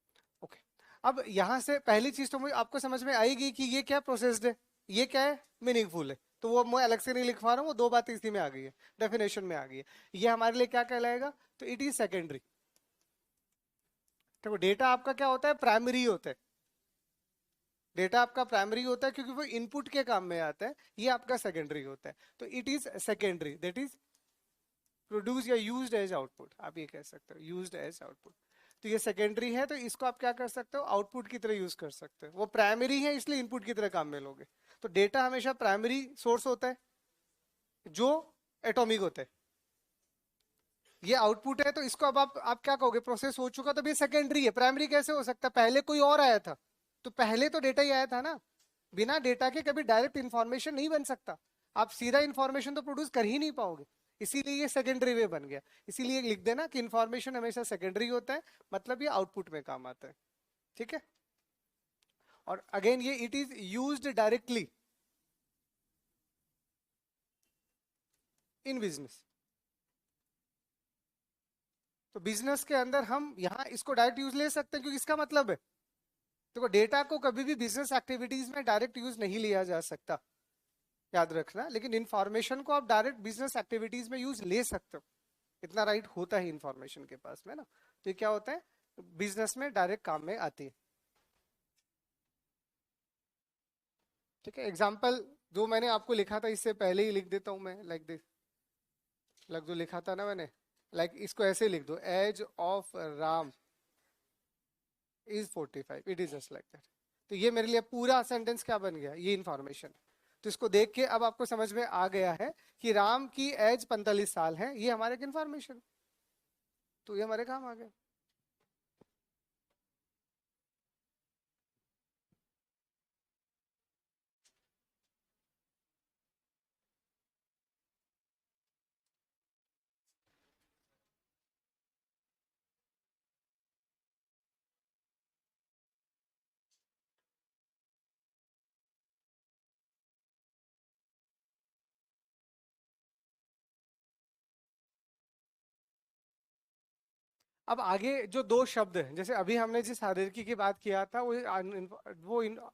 ओके, अब यहां से पहली चीज तो मुझे आपको समझ में आएगी कि ये क्या प्रोसेस्ड है, ये क्या है, मीनिंगफुल है। तो वो मैं अलग से नहीं लिखवा रहा हूँ, वो दो बातें इसी में आ गई है, डेफिनेशन में आ गई है। ये हमारे लिए क्या कहलाएगा, तो इट इज सेकेंडरी। देखो डेटा आपका क्या होता है, प्राइमरी होता है। डेटा आपका प्राइमरी होता है क्योंकि वो इनपुट के काम में आता है, ये आपका सेकेंडरी होता है। तो it is secondary, that is produce या यूज्ड एज आउटपुट, आप ये कह सकते हो, यूज्ड एज आउटपुट। तो ये सेकेंडरी है, तो इसको आप क्या कर सकते हो, आउटपुट की तरह यूज कर सकते हो। वो प्राइमरी है इसलिए इनपुट की तरह काम में लोगे। तो डेटा हमेशा प्राइमरी सोर्स होता है जो एटॉमिक होता है। ये आउटपुट है, तो इसको अब आप क्या कहोगे, प्रोसेस हो चुका, तो ये सेकेंडरी है। प्राइमरी कैसे हो सकता है, पहले कोई और आया था, तो पहले तो डेटा ही आया था ना। बिना डेटा के कभी डायरेक्ट इंफॉर्मेशन नहीं बन सकता, आप सीधा इंफॉर्मेशन तो प्रोड्यूस कर ही नहीं पाओगे। इसीलिए ये सेकेंडरी वे बन गया। इसीलिए लिख देना कि इंफॉर्मेशन हमेशा सेकेंडरी होता है, मतलब ये आउटपुट में काम आता है। ठीक है, और अगेन ये it is used directly in business. तो बिजनेस के अंदर हम यहाँ इसको डायरेक्ट यूज ले सकते हैं, क्योंकि इसका मतलब है, देखो डेटा को कभी भी बिजनेस एक्टिविटीज में डायरेक्ट यूज नहीं लिया जा सकता, याद रखना। लेकिन इंफॉर्मेशन को आप डायरेक्ट बिजनेस एक्टिविटीज में यूज ले सकते हो, इतना राइट होता है इंफॉर्मेशन के पास में ना। तो ये क्या होता है, बिजनेस में डायरेक्ट काम में आती है। ठीक है, एग्जाम्पल जो मैंने आपको लिखा था इससे पहले ही लिख देता हूं मैं, लाइक दिस, लाइक जो लिखा था ना मैंने, लाइक इसको ऐसे लिख दो, age of Ram is 45, it is just like that. तो ये मेरे लिए पूरा सेंटेंस क्या बन गया, ये इंफॉर्मेशन। तो इसको देख के अब आपको समझ में आ गया है कि राम की एज 45 साल है, ये हमारे इंफॉर्मेशन, तो ये हमारे काम आ गया। अब आगे जो दो शब्द हैं, जैसे अभी हमने जिस हायरार्की की बात किया था, वो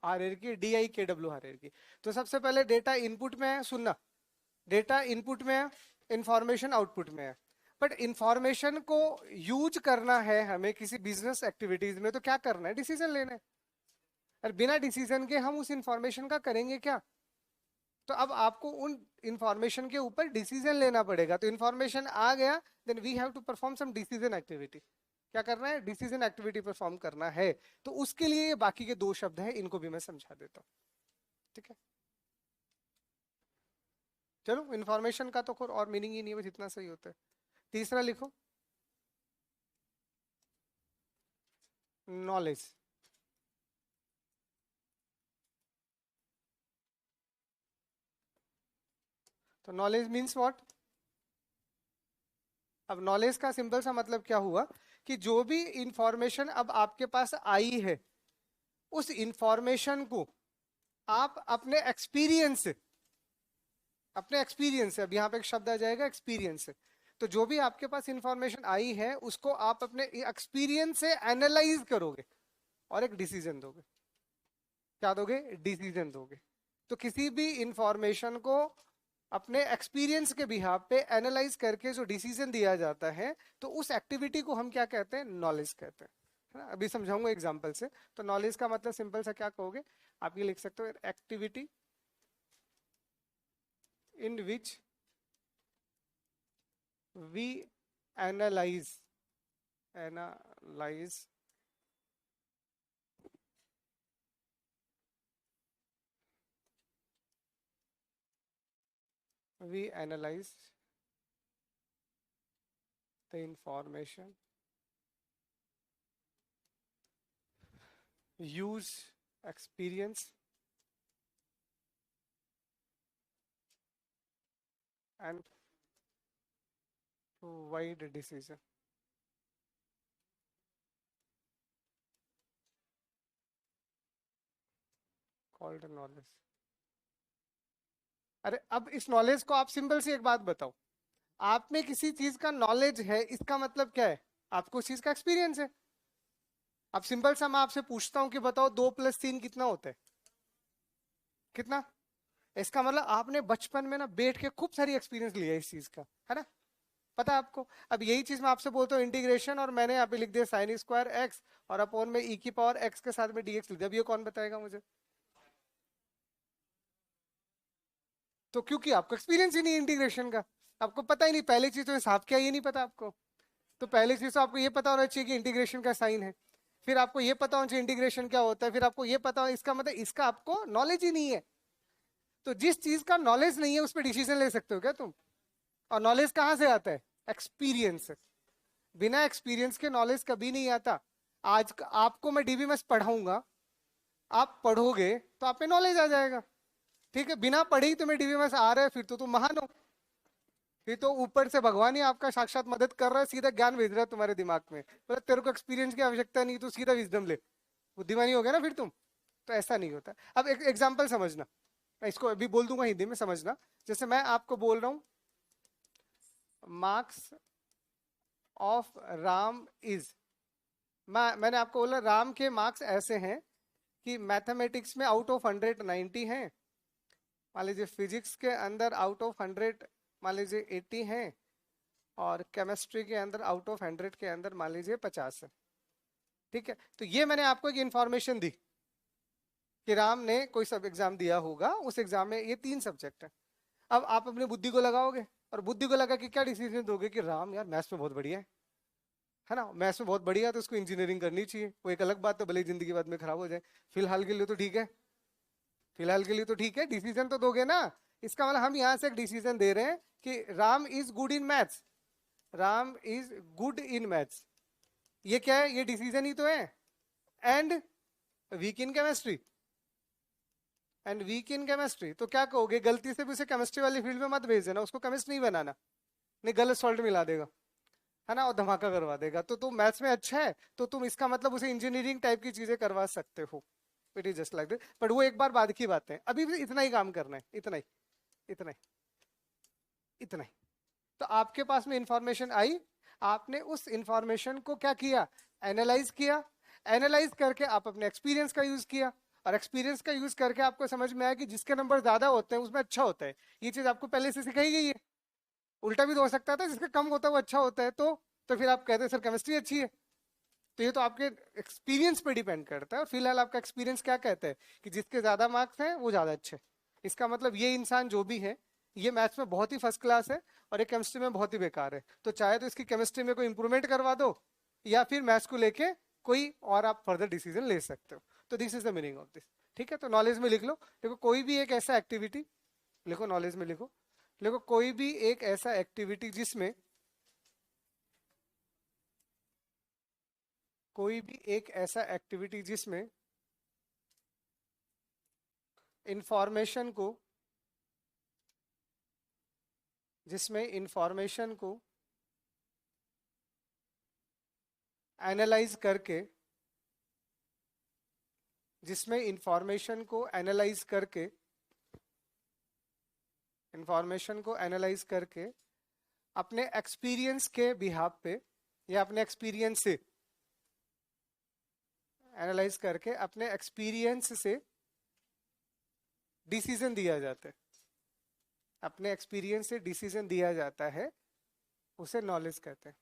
हायरार्की DIKW हायरार्की। तो सबसे पहले डेटा इनपुट में है, सुनना, डेटा इनपुट में है, इंफॉर्मेशन आउटपुट में है। बट इंफॉर्मेशन को यूज करना है हमें किसी बिजनेस एक्टिविटीज में, तो क्या करना है, डिसीजन लेना है। और बिना डिसीजन के हम उस इंफॉर्मेशन का करेंगे क्या। तो अब आपको उन इंफॉर्मेशन के ऊपर डिसीजन लेना पड़ेगा। तो इंफॉर्मेशन आ गया, then we have to perform some decision activity. क्या करना है, डिसीजन एक्टिविटी परफॉर्म करना है। तो उसके लिए ये बाकी के दो शब्द हैं, इनको भी मैं समझा देता हूँ। ठीक है, चलो, इंफॉर्मेशन का तो कोई और मीनिंग ही नहीं है, बस इतना सही होता है। तीसरा लिखो, नॉलेज। तो नॉलेज मीन्स व्हाट, अब नॉलेज का सिंपल सा मतलब क्या हुआ कि जो भी इंफॉर्मेशन अब आपके पास आई है, उस इंफॉर्मेशन को आप अपने एक्सपीरियंस से, अब यहाँ पे एक शब्द आ जाएगा एक्सपीरियंस से, तो जो भी आपके पास इंफॉर्मेशन आई है उसको आप अपने एक्सपीरियंस से एनालाइज करोगे और एक डिसीजन दोगे। क्या दोगे? डिसीजन दोगे। तो किसी भी इंफॉर्मेशन को अपने एक्सपीरियंस के बिहाफ पे एनालाइज करके जो डिसीजन दिया जाता है, तो उस एक्टिविटी को हम क्या कहते हैं? नॉलेज कहते हैं। है ना? अभी समझाऊंगा एग्जांपल से। तो नॉलेज का मतलब सिंपल सा क्या कहोगे आप? ये लिख सकते हो, activity in which we analyse analyse we analyse the information, use experience and provide a decision. Called knowledge. अरे अब इस नॉलेज को आप सिंपल सी एक बात बताओ, आप में किसी चीज का नॉलेज है, इसका मतलब क्या है? आपको उस चीज का एक्सपीरियंस है। अब सिंपल सा मैं आपसे पूछता हूं कि बताओ 2 + 3 कितना होता है? कितना? इसका मतलब आपने बचपन में ना बैठ के खूब सारी एक्सपीरियंस लिया इस चीज का, है ना? पता है आपको? अब यही चीज मैं आपसे बोलता हूँ इंटीग्रेशन, और मैंने यहाँ पे लिख दिया साइन स्क्वायर एक्स और अपॉन में ई की पावर एक्स के साथ में डीएक्स लिख दिया। अब ये कौन बताएगा मुझे? तो क्योंकि आपको एक्सपीरियंस ही नहीं इंटीग्रेशन का, आपको पता ही नहीं। पहली चीज तो हिसाब क्या है ये नहीं पता आपको। तो पहली चीज तो आपको ये पता होना चाहिए कि इंटीग्रेशन का साइन है, फिर आपको ये पता होना चाहिए इंटीग्रेशन क्या होता है, फिर आपको ये पता हो, इसका मतलब इसका आपको नॉलेज ही नहीं है। तो जिस चीज का नॉलेज नहीं है उस पर डिसीजन ले सकते हो क्या तुम? और नॉलेज कहाँ से आता है? एक्सपीरियंस से। बिना एक्सपीरियंस के नॉलेज कभी नहीं आता। आज आपको मैं डीबीएमएस पढ़ाऊंगा, आप पढ़ोगे तो आप में नॉलेज आ जाएगा। ठीक है, बिना पढ़े ही तुम्हें डीबीएमएस आ रहा है, फिर तो तुम महान हो। फिर तो ऊपर से भगवान ही आपका साक्षात मदद कर रहा है, सीधा ज्ञान भेज रहा है तुम्हारे दिमाग में, मतलब तेरे को एक्सपीरियंस की आवश्यकता नहीं, तो सीधा विजडम ले। बुद्धिमानी हो गया ना फिर तुम। तो ऐसा नहीं होता। अब एक एग्जाम्पल समझना, मैं इसको अभी बोल दूंगा हिंदी में, समझना। जैसे मैं आपको बोल रहा हूं मार्क्स ऑफ राम इज, मैंने आपको बोला राम के मार्क्स ऐसे हैं कि मैथमेटिक्स में आउट ऑफ 190 हैं, मान लीजिए फिजिक्स के अंदर आउट ऑफ 100 मान लीजिए 80 हैं, और केमिस्ट्री के अंदर आउट ऑफ 100 के अंदर मान लीजिए 50 है। ठीक है, तो ये मैंने आपको एक इंफॉर्मेशन दी कि राम ने कोई सब एग्जाम दिया होगा, उस एग्जाम में ये 3 सब्जेक्ट है। अब आप अपनी बुद्धि को लगाओगे, और बुद्धि को लगा के क्या डिसीजन दोगे कि राम यार मैथ्स में बहुत बढ़िया है ना, मैथ्स में बहुत बढ़िया, तो उसको इंजीनियरिंग करनी चाहिए। वो एक अलग बात है, भले ही जिंदगी बाद में खराब हो जाए, फिलहाल के लिए तो ठीक है। फिलहाल के लिए तो ठीक है, डिसीजन तो दोगे ना। इसका मतलब हम यहाँ से एक डिसीजन दे रहे हैं कि Ram is good in maths, Ram is good in maths. ये क्या है? ये डिसीजन ही तो है। And weak in chemistry, and weak in chemistry, तो क्या कहोगे? गलती से भी उसे केमिस्ट्री वाली फील्ड में मत भेज देना, उसको केमिस्ट नहीं बनाना, नहीं गलत सॉल्ट मिला देगा, है ना, और धमाका करवा देगा। तो तुम मैथ्स में अच्छा है तो तुम इसका मतलब उसे इंजीनियरिंग टाइप की चीजें करवा सकते हो। It is just like this, but वो एक बार बाद की बात है, अभी भी इतना ही काम करना है, इतना ही, इतना ही, इतना ही। तो आपके पास में इंफॉर्मेशन आई, आपने उस इंफॉर्मेशन को क्या किया? एनालाइज किया। एनालाइज करके आप अपने एक्सपीरियंस का यूज किया, और एक्सपीरियंस का यूज करके आपको समझ में आया कि जिसके नंबर ज्यादा होते हैं उसमें अच्छा होता है। ये चीज आपको पहले से सिखाई गई है। उल्टा भी तो हो सकता था, जिसका कम होता है वो अच्छा होता है, तो फिर आप कहते हैं सर केमिस्ट्री अच्छी है। तो ये तो आपके एक्सपीरियंस पे डिपेंड करता है, और फिलहाल आपका एक्सपीरियंस क्या कहता है कि जिसके ज्यादा मार्क्स हैं वो ज्यादा अच्छे। इसका मतलब ये इंसान जो भी है, ये मैथ्स में बहुत ही फर्स्ट क्लास है और ये केमिस्ट्री में बहुत ही बेकार है, तो चाहे तो इसकी केमिस्ट्री में कोई इंप्रूवमेंट करवा दो, या फिर मैथ्स को लेके कोई और आप फर्दर डिसीजन ले सकते हो। तो this is the meaning of this. ठीक है, तो नॉलेज में लिख लो। देखो कोई भी एक ऐसा एक्टिविटी, लिखो नॉलेज में लिखो, देखो कोई भी एक ऐसा एक्टिविटी जिसमें, कोई भी एक ऐसा एक्टिविटी जिसमें इंफॉर्मेशन को, जिसमें इंफॉर्मेशन को एनालाइज करके, जिसमें इंफॉर्मेशन को एनालाइज करके, इंफॉर्मेशन को एनालाइज करके अपने एक्सपीरियंस के बिहाफ पे या अपने एक्सपीरियंस से एनालाइज करके अपने एक्सपीरियंस से डिसीजन दिया जाता है, अपने एक्सपीरियंस से डिसीजन दिया जाता है, उसे नॉलेज कहते हैं।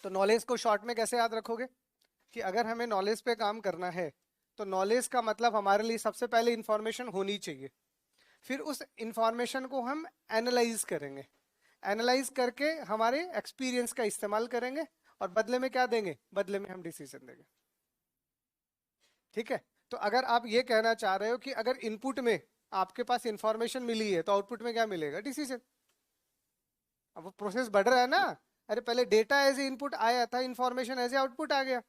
तो नॉलेज को शॉर्ट में कैसे याद रखोगे कि अगर हमें नॉलेज पे काम करना है तो नॉलेज का मतलब हमारे लिए सबसे पहले इंफॉर्मेशन होनी चाहिए, फिर उस इंफॉर्मेशन को हम एनालाइज करेंगे, एनालाइज करके हमारे एक्सपीरियंस का इस्तेमाल करेंगे और बदले में क्या देंगे, बदले में हम डिसीजन देंगे। ठीक है, तो अगर आप ये कहना चाह रहे हो कि अगर इनपुट में आपके पास इंफॉर्मेशन मिली है तो आउटपुट में क्या मिलेगा, डिसीजन। अब वो प्रोसेस बढ़ रहा है ना, अरे पहले डेटा एज ए इनपुट आया था, इंफॉर्मेशन एज ए आउटपुट आ गया,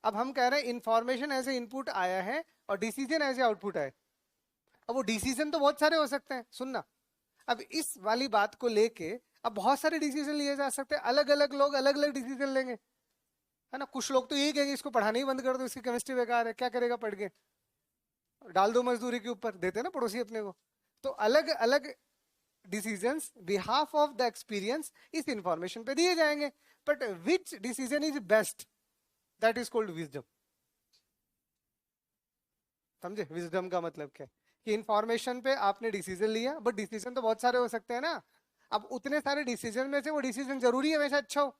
अब हम कह रहे हैं इंफॉर्मेशन एज ए इनपुट आया है और डिसीजन एज ए आउटपुट आए। अब वो डिसीजन तो बहुत सारे हो सकते हैं, सुनना, अब इस वाली बात को लेके अब बहुत सारे डिसीजन लिए जा सकते हैं, अलग अलग लोग अलग अलग डिसीजन लेंगे, है ना। कुछ लोग तो यही कहेंगे इसको पढ़ाना ही बंद कर दो, इसकी केमिस्ट्री बेकार है, क्या करेगा पढ़ के, डाल दो मजदूरी के ऊपर, देते ना पड़ोसी अपने को। तो अलग अलग decisions behalf of the experience इस इंफॉर्मेशन पे दिए जाएंगे, but which decision is best, that is called wisdom. समझे विजडम का मतलब क्या है, कि इंफॉर्मेशन पे आपने डिसीजन लिया, बट डिसीजन तो बहुत सारे हो सकते हैं ना, अब उतने सारे डिसीजन में से वो डिसीजन जरूरी है हमेशा अच्छा हो,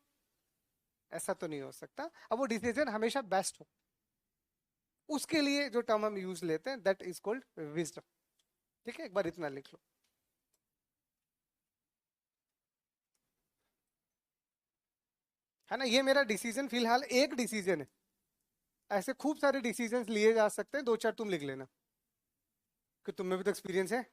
ऐसा तो नहीं हो सकता, अब वो डिसीजन हमेशा बेस्ट हो, उसके लिए जो टर्म हम यूज लेते हैं दैट इज कॉल्ड विजडम। ठीक है, एक बार इतना लिख लो। है ना, ये मेरा डिसीजन फिलहाल एक डिसीजन है, ऐसे खूब सारे डिसीजंस लिए जा सकते हैं, दो चार तुम लिख लेना कि तुम में भी तो एक्सपीरियंस है।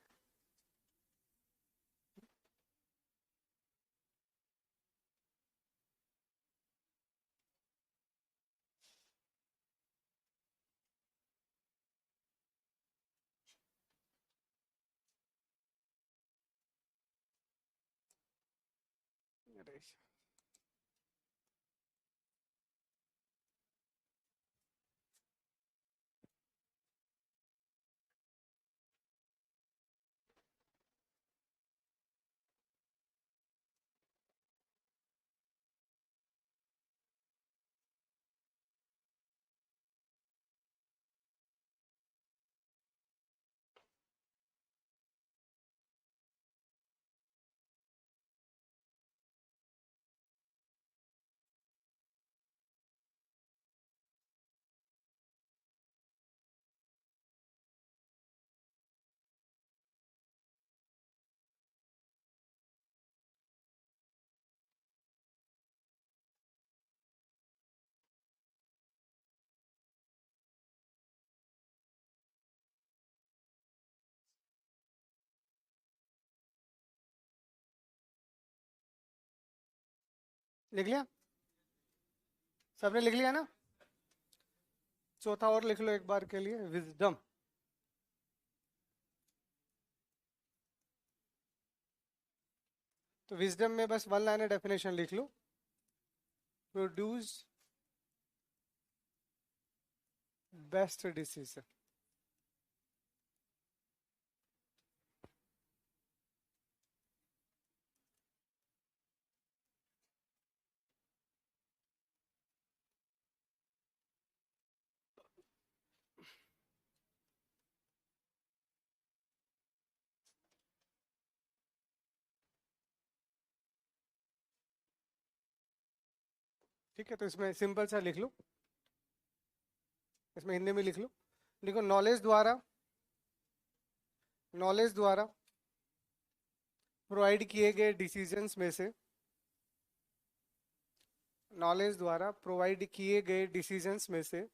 लिख लिया, सबने लिख लिया ना, चौथा और लिख लो एक बार के लिए, विजडम। तो विजडम में बस वन लाइन डेफिनेशन लिख लो, प्रोड्यूस बेस्ट डिसीजन। ठीक है, तो इसमें सिंपल सा लिख लो, इसमें हिंदी में लिख लो, देखो नॉलेज द्वारा प्रोवाइड किए गए डिसीजंस में से, नॉलेज द्वारा प्रोवाइड किए गए डिसीजंस में से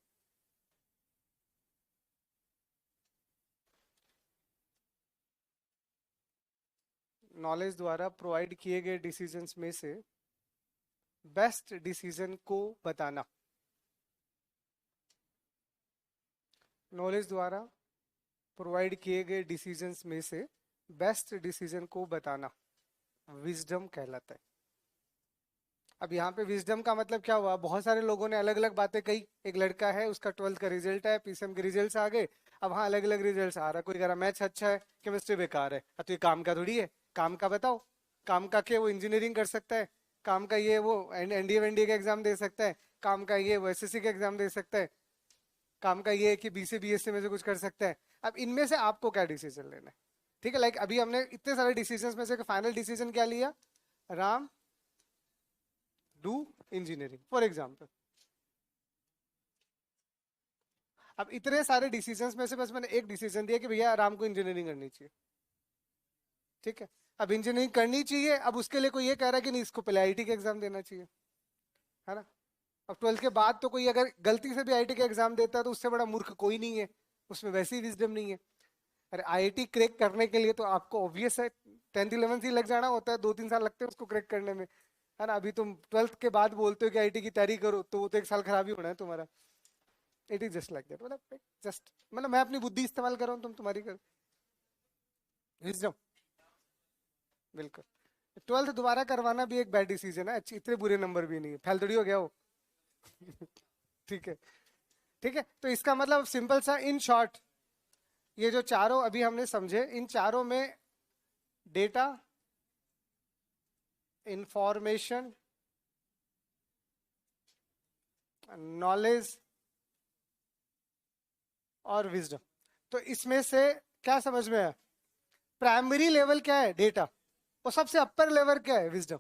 नॉलेज द्वारा प्रोवाइड किए गए डिसीजंस में से बेस्ट डिसीजन को बताना, नॉलेज द्वारा प्रोवाइड किए गए डिसीजंस में से बेस्ट डिसीजन को बताना विजडम कहलाता है। अब यहाँ पे विजडम का मतलब क्या हुआ, बहुत सारे लोगों ने अलग अलग बातें कही। एक लड़का है, उसका 12th का रिजल्ट है, पीसीएम के रिजल्ट आ गए। अब हाँ, अलग अलग रिजल्ट आ रहा है। कोई कह रहा मैथ्स अच्छा है, केमिस्ट्री बेकार है। अब तो ये काम का थोड़ी है, काम का बताओ। काम का क्या, वो इंजीनियरिंग कर सकता है। काम का ये वो एनडीए वेनडीए का एग्जाम दे सकता है। काम का ये वो एसएससी का एग्जाम दे सकता है। काम का ये है कि बीसी बीएससी में से कुछ कर सकता है। अब इनमें से आपको क्या डिसीजन लेना है? ठीक है, लाइक अभी हमने इतने सारे डिसीजन में से फाइनल डिसीजन क्या लिया? Ram do engineering for example. अब इतने सारे डिसीजंस में से बस मैंने एक डिसीजन दिया कि भैया राम को इंजीनियरिंग करनी चाहिए। ठीक है, अब इंजीनियरिंग करनी चाहिए। अब उसके लिए कोई ये कह रहा है कि नहीं, इसको पहले आईटी का एग्जाम देना चाहिए, है ना। अब 12th के बाद तो कोई अगर गलती से भी आईटी का एग्जाम देता है तो उससे बड़ा मूर्ख कोई नहीं है, उसमें वैसे ही विजडम नहीं है। अरे आईआईटी क्रैक करने के लिए तो आपको ऑब्वियस है 10th 11th ही लग जाना होता है, 2-3 साल लगते हैं उसको क्रैक करने में, है ना। अभी तुम 12th के बाद बोलते हो कि आईआईटी की तैयारी करो, तो वो तो 1 साल खराब ही होना है तुम्हारा। It is just like that, मतलब जस्ट, मतलब मैं अपनी बुद्धि इस्तेमाल कर रहा हूँ, तुम तुम्हारी कर। विजडम, बिल्कुल। 12th दोबारा करवाना भी एक बैड डिसीजन है, अच्छी इतने बुरे नंबर भी नहीं है, फैलतड़ी हो गया हो। ठीक है, ठीक है। तो इसका मतलब सिंपल सा, इन शॉर्ट, ये जो चारों अभी हमने समझे, इन चारों में डेटा, इंफॉर्मेशन, नॉलेज और विजडम, तो इसमें से क्या समझ में आया? प्राइमरी लेवल क्या है? डेटा। और सबसे अपर लेवल क्या है? विजडम।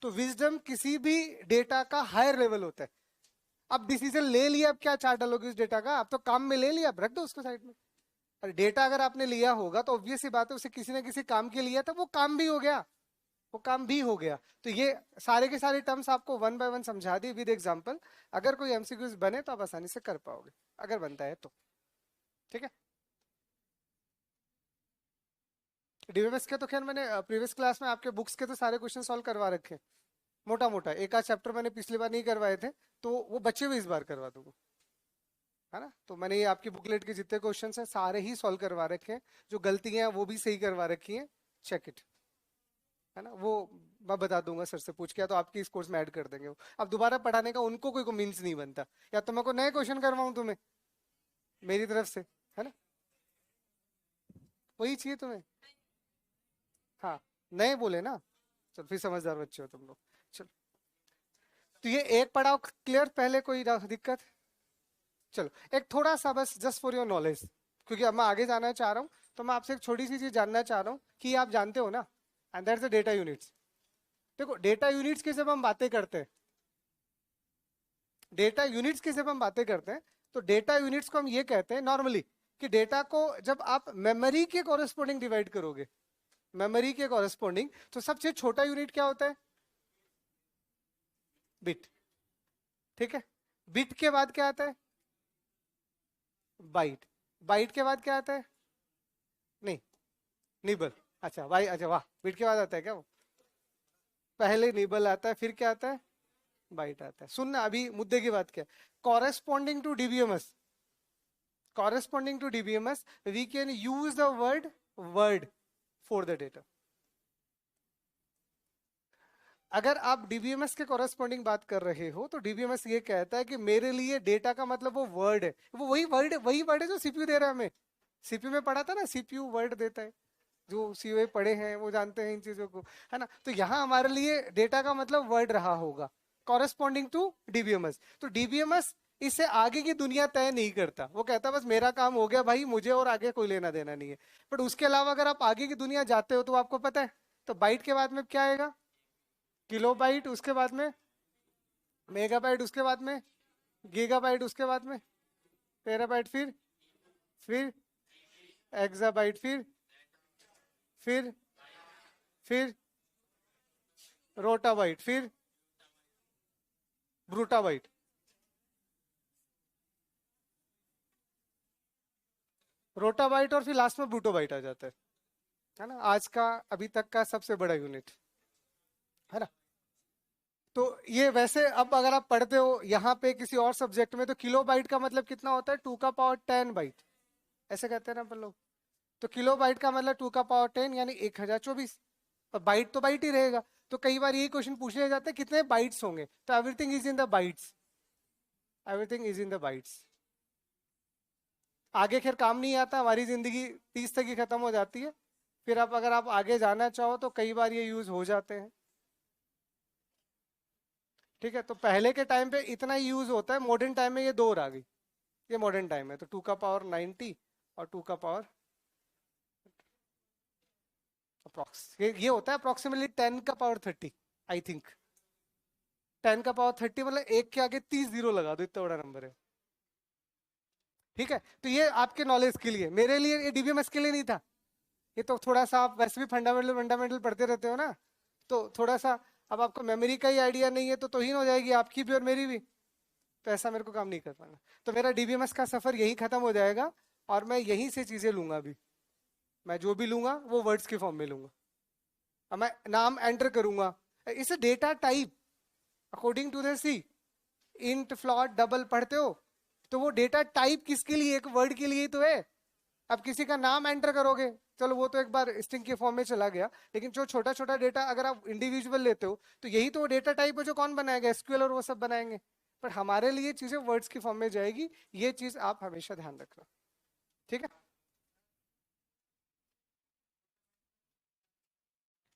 तो विजडम किसी भी डेटा का हायर लेवल होता है। अब डिसीजन ले लिया, अब क्या चार्ट डालोगे उस डेटा का? अब तो काम में ले लिया, अब रख दो उसको साइड में। और डेटा अगर आपने लिया होगा तो ऑब्वियस सी बात है, उसे किसी ना किसी काम के लिया था, वो काम भी हो गया, वो काम भी हो गया। तो ये सारे के सारे टर्म्स आपको वन बाय वन समझा दिए विद एग्जांपल। अगर कोई एमसीक्यूज बने तो आप आसानी से कर पाओगे, अगर बनता है तो। ठीक है, डीबीएमएस के तो खैर मैंने प्रीवियस क्लास में आपके बुक्स के तो सारे क्वेश्चन सॉल्व करवा रखे हैं, मोटा मोटा। एक आध चैप्टर मैंने पिछली बार नहीं करवाए थे, तो वो बच्चे हुए इस बार करवा दूंगा, है ना। तो मैंने ये आपकी बुकलेट के जितने क्वेश्चन हैं सारे ही सॉल्व करवा रखे हैं। जो गलतियां हैं वो भी सही करवा रखी हैं, चेक इट, है ना। वो मैं बता दूंगा सर से पूछ के, या तो आपकी इस कोर्स में ऐड कर देंगे वो। अब दोबारा पढ़ाने का उनको कोई मीन्स नहीं बनता, या तो मैं को नए क्वेश्चन करवाऊं तुम्हें मेरी तरफ से, है ना। वही चाहिए तुम्हें, हाँ। नए बोले ना, चल फिर समझदार बच्चे हो तुम लोग। चलो, तो ये एक पढ़ाओ क्लियर पहले, कोई दिक्कत? चलो, एक थोड़ा सा बस जस्ट फॉर योर नॉलेज, क्योंकि अब मैं आगे जाना चाह रहा हूँ, तो मैं आपसे एक छोटी सी चीज जानना चाह रहा हूँ कि आप जानते हो ना, and that's the data units. देखो, डेटा यूनिट्स की जब हम बातें करते हैं, डेटा यूनिट्स की जब हम बातें करते हैं, तो डेटा यूनिट्स को हम ये कहते हैं नॉर्मली कि डेटा को जब आप मेमोरी के कॉरेस्पॉन्डिंग डिवाइड करोगे, मेमोरी के कॉरेस्पॉन्डिंग, तो सबसे छोटा यूनिट क्या होता है? बिट। ठीक है, बिट के बाद क्या आता है? बाइट। बाइट के बाद क्या आता है? नहीं, निबल। अच्छा भाई, अच्छा वाह, बिट के बाद आता है क्या वो? पहले निबल आता है, फिर क्या आता है? बाइट आता है। सुनना, अभी मुद्दे की बात क्या है। Corresponding to DBMS, corresponding to DBMS, we can use the word for the data. अगर आप डीबीएमएस के कॉरेस्पॉन्डिंग बात कर रहे हो, तो डीबीएमएस ये कहता है कि मेरे लिए डेटा का मतलब वो वर्ड है, वो वही वर्ड है जो सीपीयू दे रहा है हमें। सीपीयू में पढ़ा था ना, सीपीयू वर्ड देता है। जो सीओए पढ़े हैं वो जानते हैं इन चीजों को, है ना। तो यहाँ हमारे लिए डेटा का मतलब वर्ड रहा होगा, कॉरेस्पॉन्डिंग टू डीबीएमएस। तो डीबीएमएस इससे आगे की दुनिया तय नहीं करता, वो कहता बस मेरा काम हो गया भाई, मुझे और आगे कोई लेना देना नहीं है। बट उसके अलावा अगर आप आगे की दुनिया जाते हो तो आपको पता है, तो बाइट के बाद में क्या आएगा? किलोबाइट, उसके बाद में मेगाबाइट, उसके बाद में गीगाबाइट, उसके बाद में टेराबाइट, फिर एक्साबाइट, फिर रोटाबाइट, फिर ब्रूटाबाइट। रोटाबाइट और फिर लास्ट में ब्रूटोबाइट आ जाता है ना। आज का अभी तक का सबसे बड़ा यूनिट, है ना। तो ये वैसे अब अगर आप पढ़ते हो यहाँ पे किसी और सब्जेक्ट में, तो किलो बाइट का मतलब कितना होता है? 2 का पावर 10 बाइट, ऐसे कहते हैं ना अपन लोग। तो किलो बाइट का मतलब 2 का पावर 10 यानी 1024। और बाइट तो बाइट ही रहेगा। तो कई बार यही क्वेश्चन पूछे जाते हैं कितने बाइट्स होंगे, तो everything is in the bytes, everything is in the bytes. आगे खैर काम नहीं आता, हमारी जिंदगी 30 तक ही खत्म हो जाती है, फिर आप अगर आप आगे जाना चाहो तो कई बार ये यूज हो जाते हैं। ठीक है, तो पहले के टाइम पे इतना ही यूज होता है, मॉडर्न टाइम में ये 2 और आ गई, ये मॉडर्न टाइम है, तो 2 का पावर 90 और 2 का पावर अप्रोक्स, ये होता है अप्रोक्सीमेटली 10 का पावर 30 आई थिंक। 10 का पावर 30 मतलब 1 के आगे 30 जीरो लगा दो, इतना बड़ा नंबर है। ठीक है, तो ये आपके नॉलेज के लिए, मेरे लिए ये डीबीएमएस के लिए नहीं था। ये तो थोड़ा सा आप वैसे भी फंडामेंटल फंडामेंटल पढ़ते रहते हो ना, तो थोड़ा सा अब आपको मेमोरी का ही आइडिया नहीं है तो तोहिन हो जाएगी आपकी भी और मेरी भी, तो ऐसा मेरे को काम नहीं कर पाना। तो मेरा डीबीएमएस का सफर यही खत्म हो जाएगा और मैं यहीं से चीजें लूंगा अभी। मैं जो भी लूंगा वो वर्ड्स के फॉर्म में लूंगा। अब मैं नाम एंटर करूंगा, इस data type according to the C, int float double पढ़ते हो, तो वो डेटा टाइप किसके लिए, एक वर्ड के लिए ही तो है। अब किसी का नाम एंटर करोगे, चलो वो तो एक बार स्ट्रिंग के फॉर्म में चला गया, लेकिन जो छोटा छोटा डेटा अगर आप इंडिविजुअल लेते हो तो यही तो डेटा टाइप है जो कौन बनाएगा, एसक्यूएल और वो सब बनाएंगे। पर हमारे लिए चीजें वर्ड्स की फॉर्म में जाएगी, ये चीज आप हमेशा ध्यान रखना। ठीक है,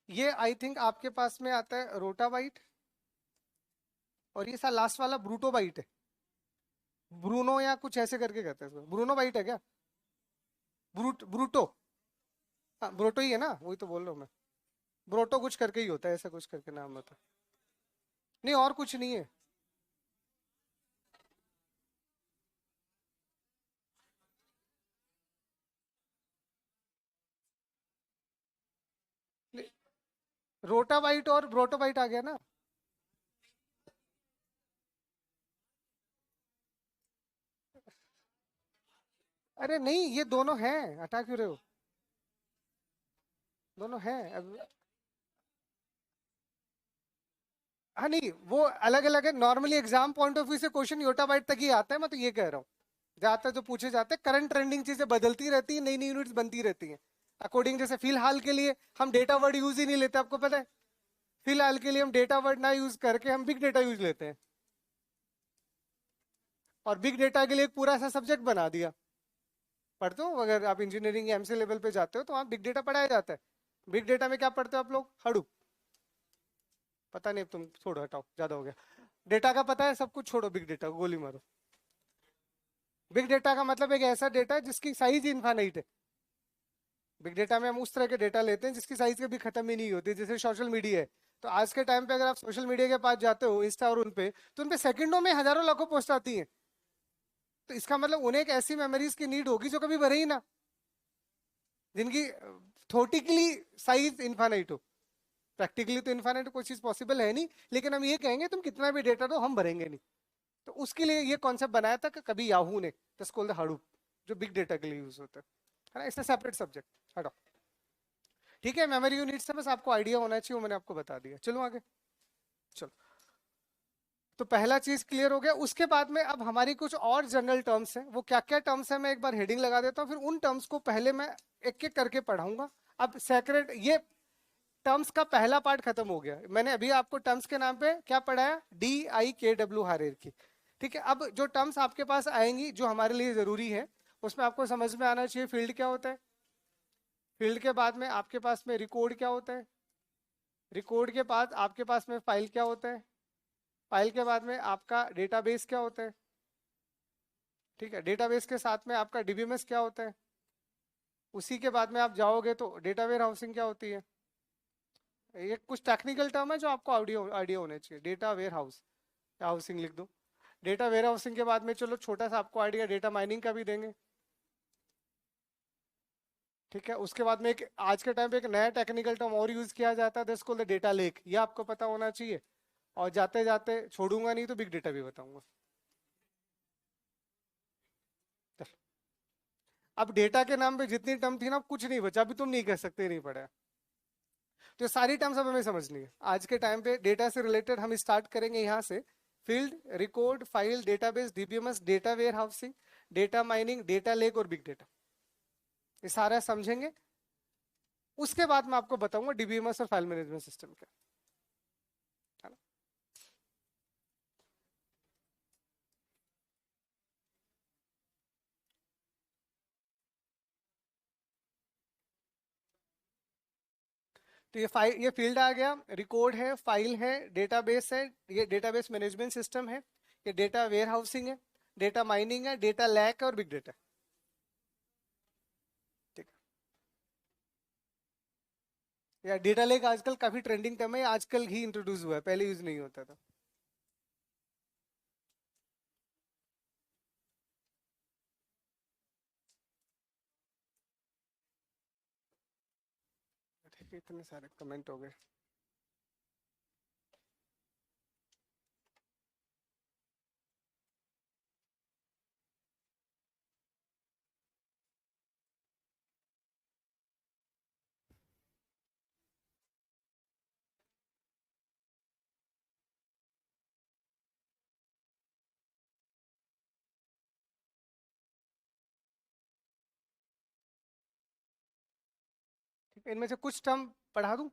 ये आई थिंक आपके पास में आता है रोटाबाइट, और ये सा लास्ट वाला ब्रूटोबाइट है, ब्रूनो या कुछ ऐसे करके कहते हैं इसको, ब्रूनो बाइट है क्या, ब्रूटो, हाँ ब्रोटो ही है ना, वही तो बोल रहा हूँ मैं। ब्रोटो कुछ करके ही होता है, ऐसा कुछ करके नाम होता है, नहीं और कुछ नहीं है। रोटाबाइट और ब्रोटोबाइट आ गया ना। अरे नहीं, ये दोनों हैं, हटा क्यों रहे हो, दोनों हैं अब। हाँ नहीं, वो अलग अलग है, normally exam point of view से क्वेश्चन योटाबाइट तक ही आता है, मैं तो ये कह रहा हूँ। ज्यादातर जो पूछे जाते हैं, करंट ट्रेंडिंग चीजें बदलती रहती है, नई नई यूनिट्स बनती रहती हैं अकॉर्डिंग, जैसे फिलहाल के लिए हम डेटा वर्ड यूज ही नहीं लेते, आपको पता है। फिलहाल के लिए हम डेटा वर्ड ना यूज करके हम बिग डेटा यूज लेते हैं, और बिग डेटा के लिए एक पूरा सा सब्जेक्ट बना दिया। पढ़ते हो, अगर आप इंजीनियरिंग या एमसी लेवल पे जाते हो तो वहाँ बिग डेटा पढ़ाया जाता है। बिग डेटा में क्या पढ़ते हो आप लोग, हडूप, पता नहीं, अब तुम छोड़ो हटाओ, ज्यादा हो गया। डेटा का पता है सब कुछ, छोड़ो बिग डेटा को, गोली मारो। बिग डेटा का मतलब एक ऐसा डेटा है जिसकी साइज इनफाइनाइट है। बिग डेटा में हम उस तरह के डेटा लेते हैं जिसकी साइज कभी खत्म ही नहीं होती, जैसे सोशल मीडिया है। तो आज के टाइम पे अगर आप सोशल मीडिया के पास जाते हो, इंस्टा और उनपे, तो उनपे सेकंडों में हजारों लाखों पोस्ट आती हैं। तो इसका मतलब उन्हें एक ऐसी मेमोरीज की नीड होगी जो कभी भरे ही ना, जिनकी थोटिकली साइज इनफाइनाइट हो। प्रैक्टिकली तो इनफाइनाइट कोई चीज पॉसिबल है नहीं, लेकिन हम ये कहेंगे तुम कितना भी डेटा दो हम भरेंगे नहीं। तो उसके लिए ये कॉन्सेप्ट बनाया था कि कभी याहू ने, जस्ट कॉल्ड द हडूप, जो बिग डेटा के लिए यूज होता है ना, इससे सेपरेट सब्जेक्ट, हटो। ठीक है, मेमोरी यूनिट से बस आपको आइडिया होना चाहिए, वो मैंने आपको बता दिया। चलो आगे, चलो। तो पहला चीज क्लियर हो गया, उसके बाद में अब हमारी कुछ और जनरल टर्म्स हैं, वो क्या क्या टर्म्स हैं मैं एक बार हेडिंग लगा देता हूँ, फिर उन टर्म्स को पहले मैं एक एक करके पढ़ाऊंगा। अब सेक्रेट, ये टर्म्स का पहला पार्ट खत्म हो गया, मैंने अभी आपको टर्म्स के नाम पे क्या पढ़ाया, DIKW हायरार्की। ठीक है, अब जो टर्म्स आपके पास आएंगी जो हमारे लिए जरूरी है, उसमें आपको समझ में आना चाहिए फील्ड क्या होता है, फील्ड के बाद में आपके पास में रिकॉर्ड क्या होता है, रिकॉर्ड के बाद आपके पास में फाइल क्या होता है, फाइल के बाद में आपका डेटाबेस क्या होता है। ठीक है, डेटाबेस के साथ में आपका डीबीएमएस क्या होता है, उसी के बाद में आप जाओगे तो डेटा वेयर हाउसिंग क्या होती है। ये कुछ टेक्निकल टर्म है जो आपको आइडिया आइडिया होने चाहिए, डेटा वेयर हाउस, हाउसिंग लिख दो। डेटा वेयर हाउसिंग के बाद में चलो छोटा सा आपको आइडिया डेटा माइनिंग का भी देंगे। ठीक है, उसके बाद में एक आज के टाइम पे एक नया टेक्निकल टर्म और यूज किया जाता है, that's called the data lake, ये आपको पता होना चाहिए। और जाते जाते छोड़ूंगा नहीं तो बिग डेटा भी बताऊंगा। अब डेटा के नाम पे जितनी टर्म थी ना, अब कुछ नहीं बचा, अभी तुम नहीं कह सकते नहीं पड़ा। तो ये सारी टर्म्स अब हमें समझनी है आज के टाइम पे, डेटा से रिलेटेड हम स्टार्ट करेंगे यहाँ से। Field, record, file, database, DBMS, data warehousing, data mining, data lake और बिग डेटा, ये सारा समझेंगे। उसके बाद मैं आपको बताऊंगा डीबीएमएस और फाइल मैनेजमेंट सिस्टम क्या। तो ये फील्ड आ गया, रिकॉर्ड है, फाइल है, डेटाबेस है, ये डेटाबेस मैनेजमेंट सिस्टम है, ये डेटा वेयर हाउसिंग है, डेटा माइनिंग है, डेटा लैक और बिग डेटा। ठीक है, या डेटा लेक आजकल काफी ट्रेंडिंग टर्म है, आजकल ही इंट्रोड्यूस हुआ है, पहले यूज नहीं होता था। ठीक है, इतने सारे कमेंट हो गए। ठीक है, इनमें से कुछ टर्म पढ़ा दूं,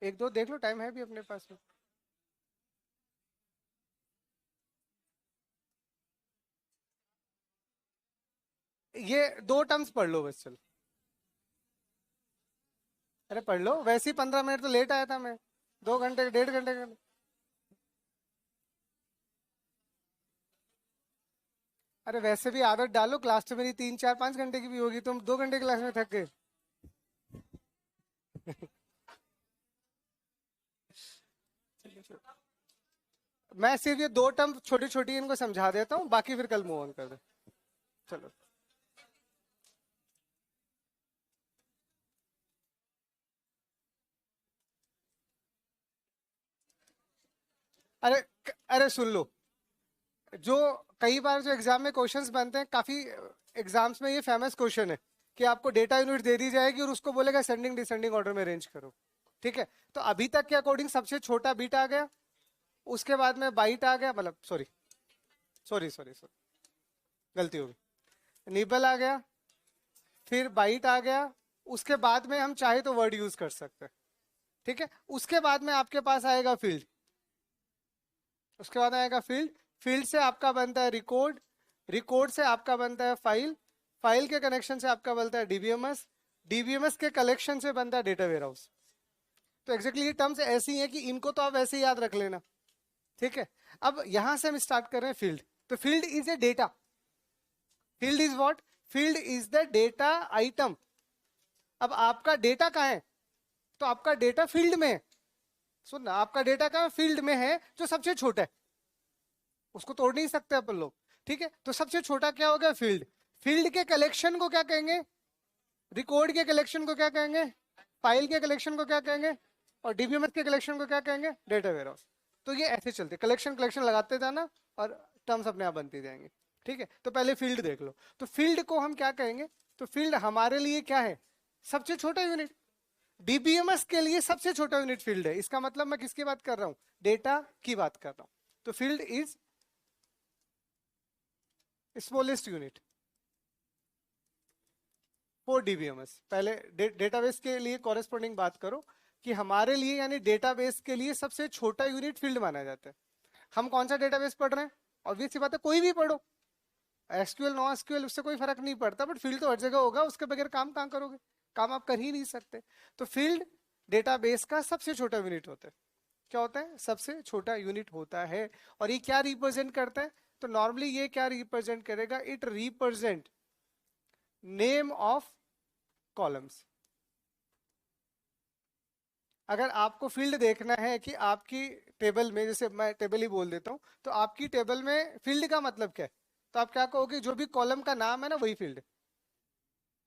एक दो देख लो, टाइम है भी अपने पास में। ये दो टर्म्स पढ़ लो बस, चलो। अरे पढ़ लो, वैसे ही 15 मिनट तो लेट आया था मैं, 2 घंटे 1.5 घंटे का। अरे वैसे भी आदत डालो, क्लास तो मेरी 3 4 5 घंटे की भी होगी, तुम 2 घंटे क्लास में थक गए। मैं सिर्फ ये दो टर्म छोटी छोटी इनको समझा देता हूँ, बाकी फिर कल मूव ऑन कर दे। चलो। अरे अरे सुन लो, जो कई बार जो एग्जाम में क्वेश्चंस बनते हैं, काफी एग्जाम्स में ये फेमस क्वेश्चन है कि आपको डेटा यूनिट दे दी जाएगी और उसको बोलेगा सेंडिंग डिसेंडिंग ऑर्डर में अरेंज करो। ठीक है, तो अभी तक के अकॉर्डिंग सबसे छोटा बीट आ गया, उसके बाद में बाइट आ गया, मतलब सॉरी सॉरी सॉरी सॉरी, गलती हो गई, निबल आ गया, फिर बाइट आ गया, उसके बाद में हम चाहे तो वर्ड यूज कर सकते हैं। ठीक है, उसके बाद में आपके पास आएगा फील्ड, उसके बाद आएगा फील्ड, फील्ड से आपका बनता है रिकॉर्ड, रिकॉर्ड से आपका बनता है फाइल, फाइल के कनेक्शन से आपका बनता है डीबीएमएस, डीबीएमएस के कलेक्शन से बनता है डेटा वेयर हाउस। तो एग्जैक्टली ये टर्म्स ऐसी हैं कि इनको तो आप ऐसे ही याद रख लेना। ठीक है, अब यहां से हम स्टार्ट कर रहे हैं फील्ड। तो field is a data, field is what, field is the data item. अब आपका डेटा कहाँ है, तो आपका डेटा फील्ड में है। सुनना, आपका डेटा कहाँ फील्ड में है, जो सबसे छोटा है, उसको तोड़ नहीं सकते अपन लोग। ठीक है, तो सबसे छोटा क्या हो गया, फील्ड। फील्ड के कलेक्शन को क्या कहेंगे, रिकॉर्ड के कलेक्शन को क्या कहेंगे, फाइल के कलेक्शन को क्या कहेंगे, और डीबीएमएस के कलेक्शन को क्या कहेंगे, डेटा वेयरहाउस। तो ये ऐसे चलते, कलेक्शन कलेक्शन लगाते जाना और टर्म्स अपने आप बनती जाएंगे। ठीक है, तो पहले फील्ड देख लो। तो फील्ड को हम क्या कहेंगे, तो फील्ड हमारे लिए क्या है, सबसे छोटा यूनिट। डीबीएमएस के लिए सबसे छोटा यूनिट फील्ड है, इसका मतलब मैं किसकी बात कर रहा हूं, डेटा की बात कर रहा हूं। तो field is smallest unit for DBMS. पहले डेटाबेस के लिए कॉरेस्पॉन्डिंग बात करो कि हमारे लिए यानी डेटाबेस के लिए सबसे छोटा यूनिट फील्ड माना जाता है। हम कौन सा डेटाबेस पढ़ रहे हैं, ऑब्वियस सी बात है कोई भी पढ़ो, एसक्यूएल नो एसक्यूएल उससे कोई फर्क नहीं पड़ता, बट फील्ड तो हर जगह होगा, उसके बगैर काम कहाँ करोगे, काम आप कर ही नहीं सकते। तो फील्ड डेटाबेस का सबसे छोटा यूनिट होता है। क्या होता है, सबसे छोटा यूनिट होता है। और ये क्या रिप्रेजेंट करता है, तो नॉर्मली ये क्या रिप्रेजेंट करेगा, it represent name of columns. अगर आपको फील्ड देखना है कि आपकी टेबल में, जैसे मैं टेबल ही बोल देता हूं, तो आपकी टेबल में फील्ड का मतलब क्या है, तो आप क्या कहोगे, जो भी कॉलम का नाम है ना वही फील्ड है,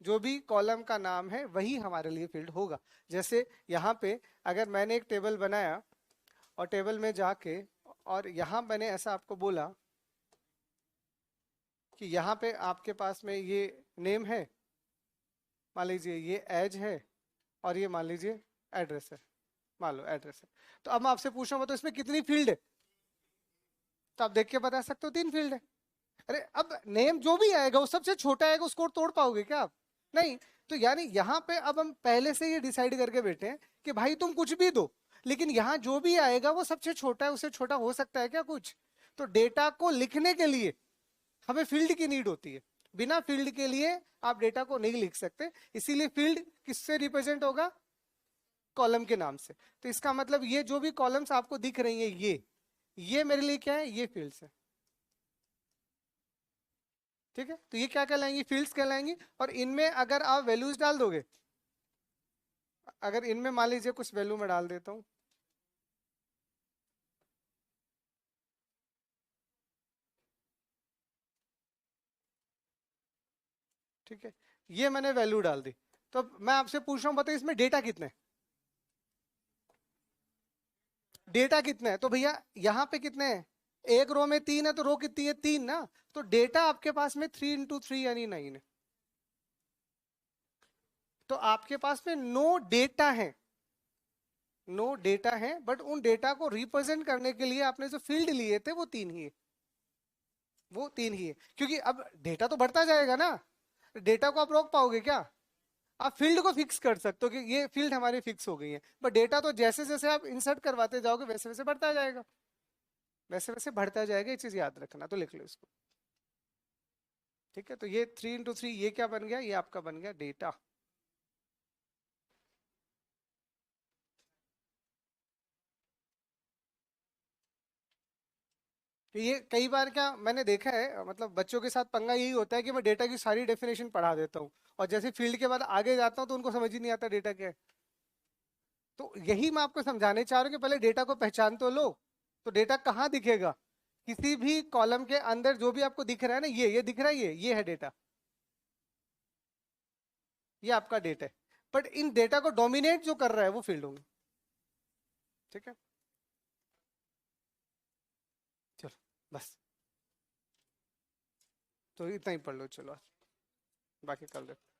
जो भी कॉलम का नाम है वही हमारे लिए फील्ड होगा। जैसे यहाँ पे अगर मैंने एक टेबल बनाया और टेबल में जाके और यहाँ मैंने ऐसा आपको बोला कि यहाँ पे आपके पास में ये नेम है, मान लीजिए ये एज है, और ये मान लीजिए एड्रेस है, मान लो एड्रेस है। तो अब मैं आपसे पूछ रहा हूँ, तो इसमें कितनी फील्ड है, तो आप देख के बता सकते हो 3 फील्ड है। अरे अब नेम जो भी आएगा वो सबसे छोटा आएगा, उसको तोड़ पाओगे क्या आप, नहीं। तो यानी यहाँ पे अब हम पहले से ये डिसाइड करके बैठे हैं कि भाई तुम कुछ भी दो, लेकिन यहाँ जो भी आएगा वो सबसे छोटा है, उससे छोटा हो सकता है क्या कुछ। तो डेटा को लिखने के लिए हमें फील्ड की नीड होती है, बिना फील्ड के लिए आप डेटा को नहीं लिख सकते। इसीलिए फील्ड किससे रिप्रेजेंट होगा, कॉलम के नाम से। तो इसका मतलब ये जो भी कॉलम्स आपको दिख रही है ये मेरे लिए क्या है, ये फील्ड्स है। ठीक है, तो ये क्या कहलाएंगी, फील्ड्स कहलाएंगी। और इनमें अगर आप वैल्यूज डाल दोगे, अगर इनमें मान लीजिए कुछ वैल्यू में डाल देता हूं, ठीक है, ये मैंने वैल्यू डाल दी। तो मैं आपसे पूछ रहा हूं, बताइए इसमें डेटा कितने, डेटा कितने हैं? तो भैया यहाँ पे कितने हैं, एक रो में 3 है, तो रो कितनी है, 3 ना। तो डेटा आपके पास में 3 × 3 यानी 9 है। तो आपके पास में नो डेटा है, नो डेटा है, बट उन डेटा को रिप्रेजेंट करने के लिए आपने जो फील्ड लिए थे वो 3 ही है, वो 3 ही है। क्योंकि अब डेटा तो बढ़ता जाएगा ना, डेटा को आप रोक पाओगे क्या? आप फील्ड को फिक्स कर सकते हो कि ये फील्ड हमारी फिक्स हो गई है, बट डेटा तो जैसे जैसे आप इंसर्ट करवाते जाओगे वैसे वैसे बढ़ता जाएगा, वैसे वैसे बढ़ता जाएगा। ये चीज याद रखना, तो लिख लो इसको। ठीक है, तो ये 3 × 3 ये क्या बन गया, ये आपका बन गया डेटा। तो ये कई बार क्या मैंने देखा है, मतलब बच्चों के साथ पंगा यही होता है कि मैं डेटा की सारी डेफिनेशन पढ़ा देता हूँ, और जैसे फील्ड के बाद आगे जाता हूँ तो उनको समझ ही नहीं आता डेटा क्या है। तो यही मैं आपको समझाने चाह रहा हूँ कि पहले डेटा को पहचान तो लो। तो डेटा कहाँ दिखेगा, किसी भी कॉलम के अंदर जो भी आपको दिख रहा है ना, ये दिख रहा है, ये है डेटा, ये आपका डेटा है। बट इन डेटा को डोमिनेट जो कर रहा है वो फील्ड होंगे। ठीक है, चलो बस, तो इतना ही पढ़ लो, चलो बाकी कल देखो।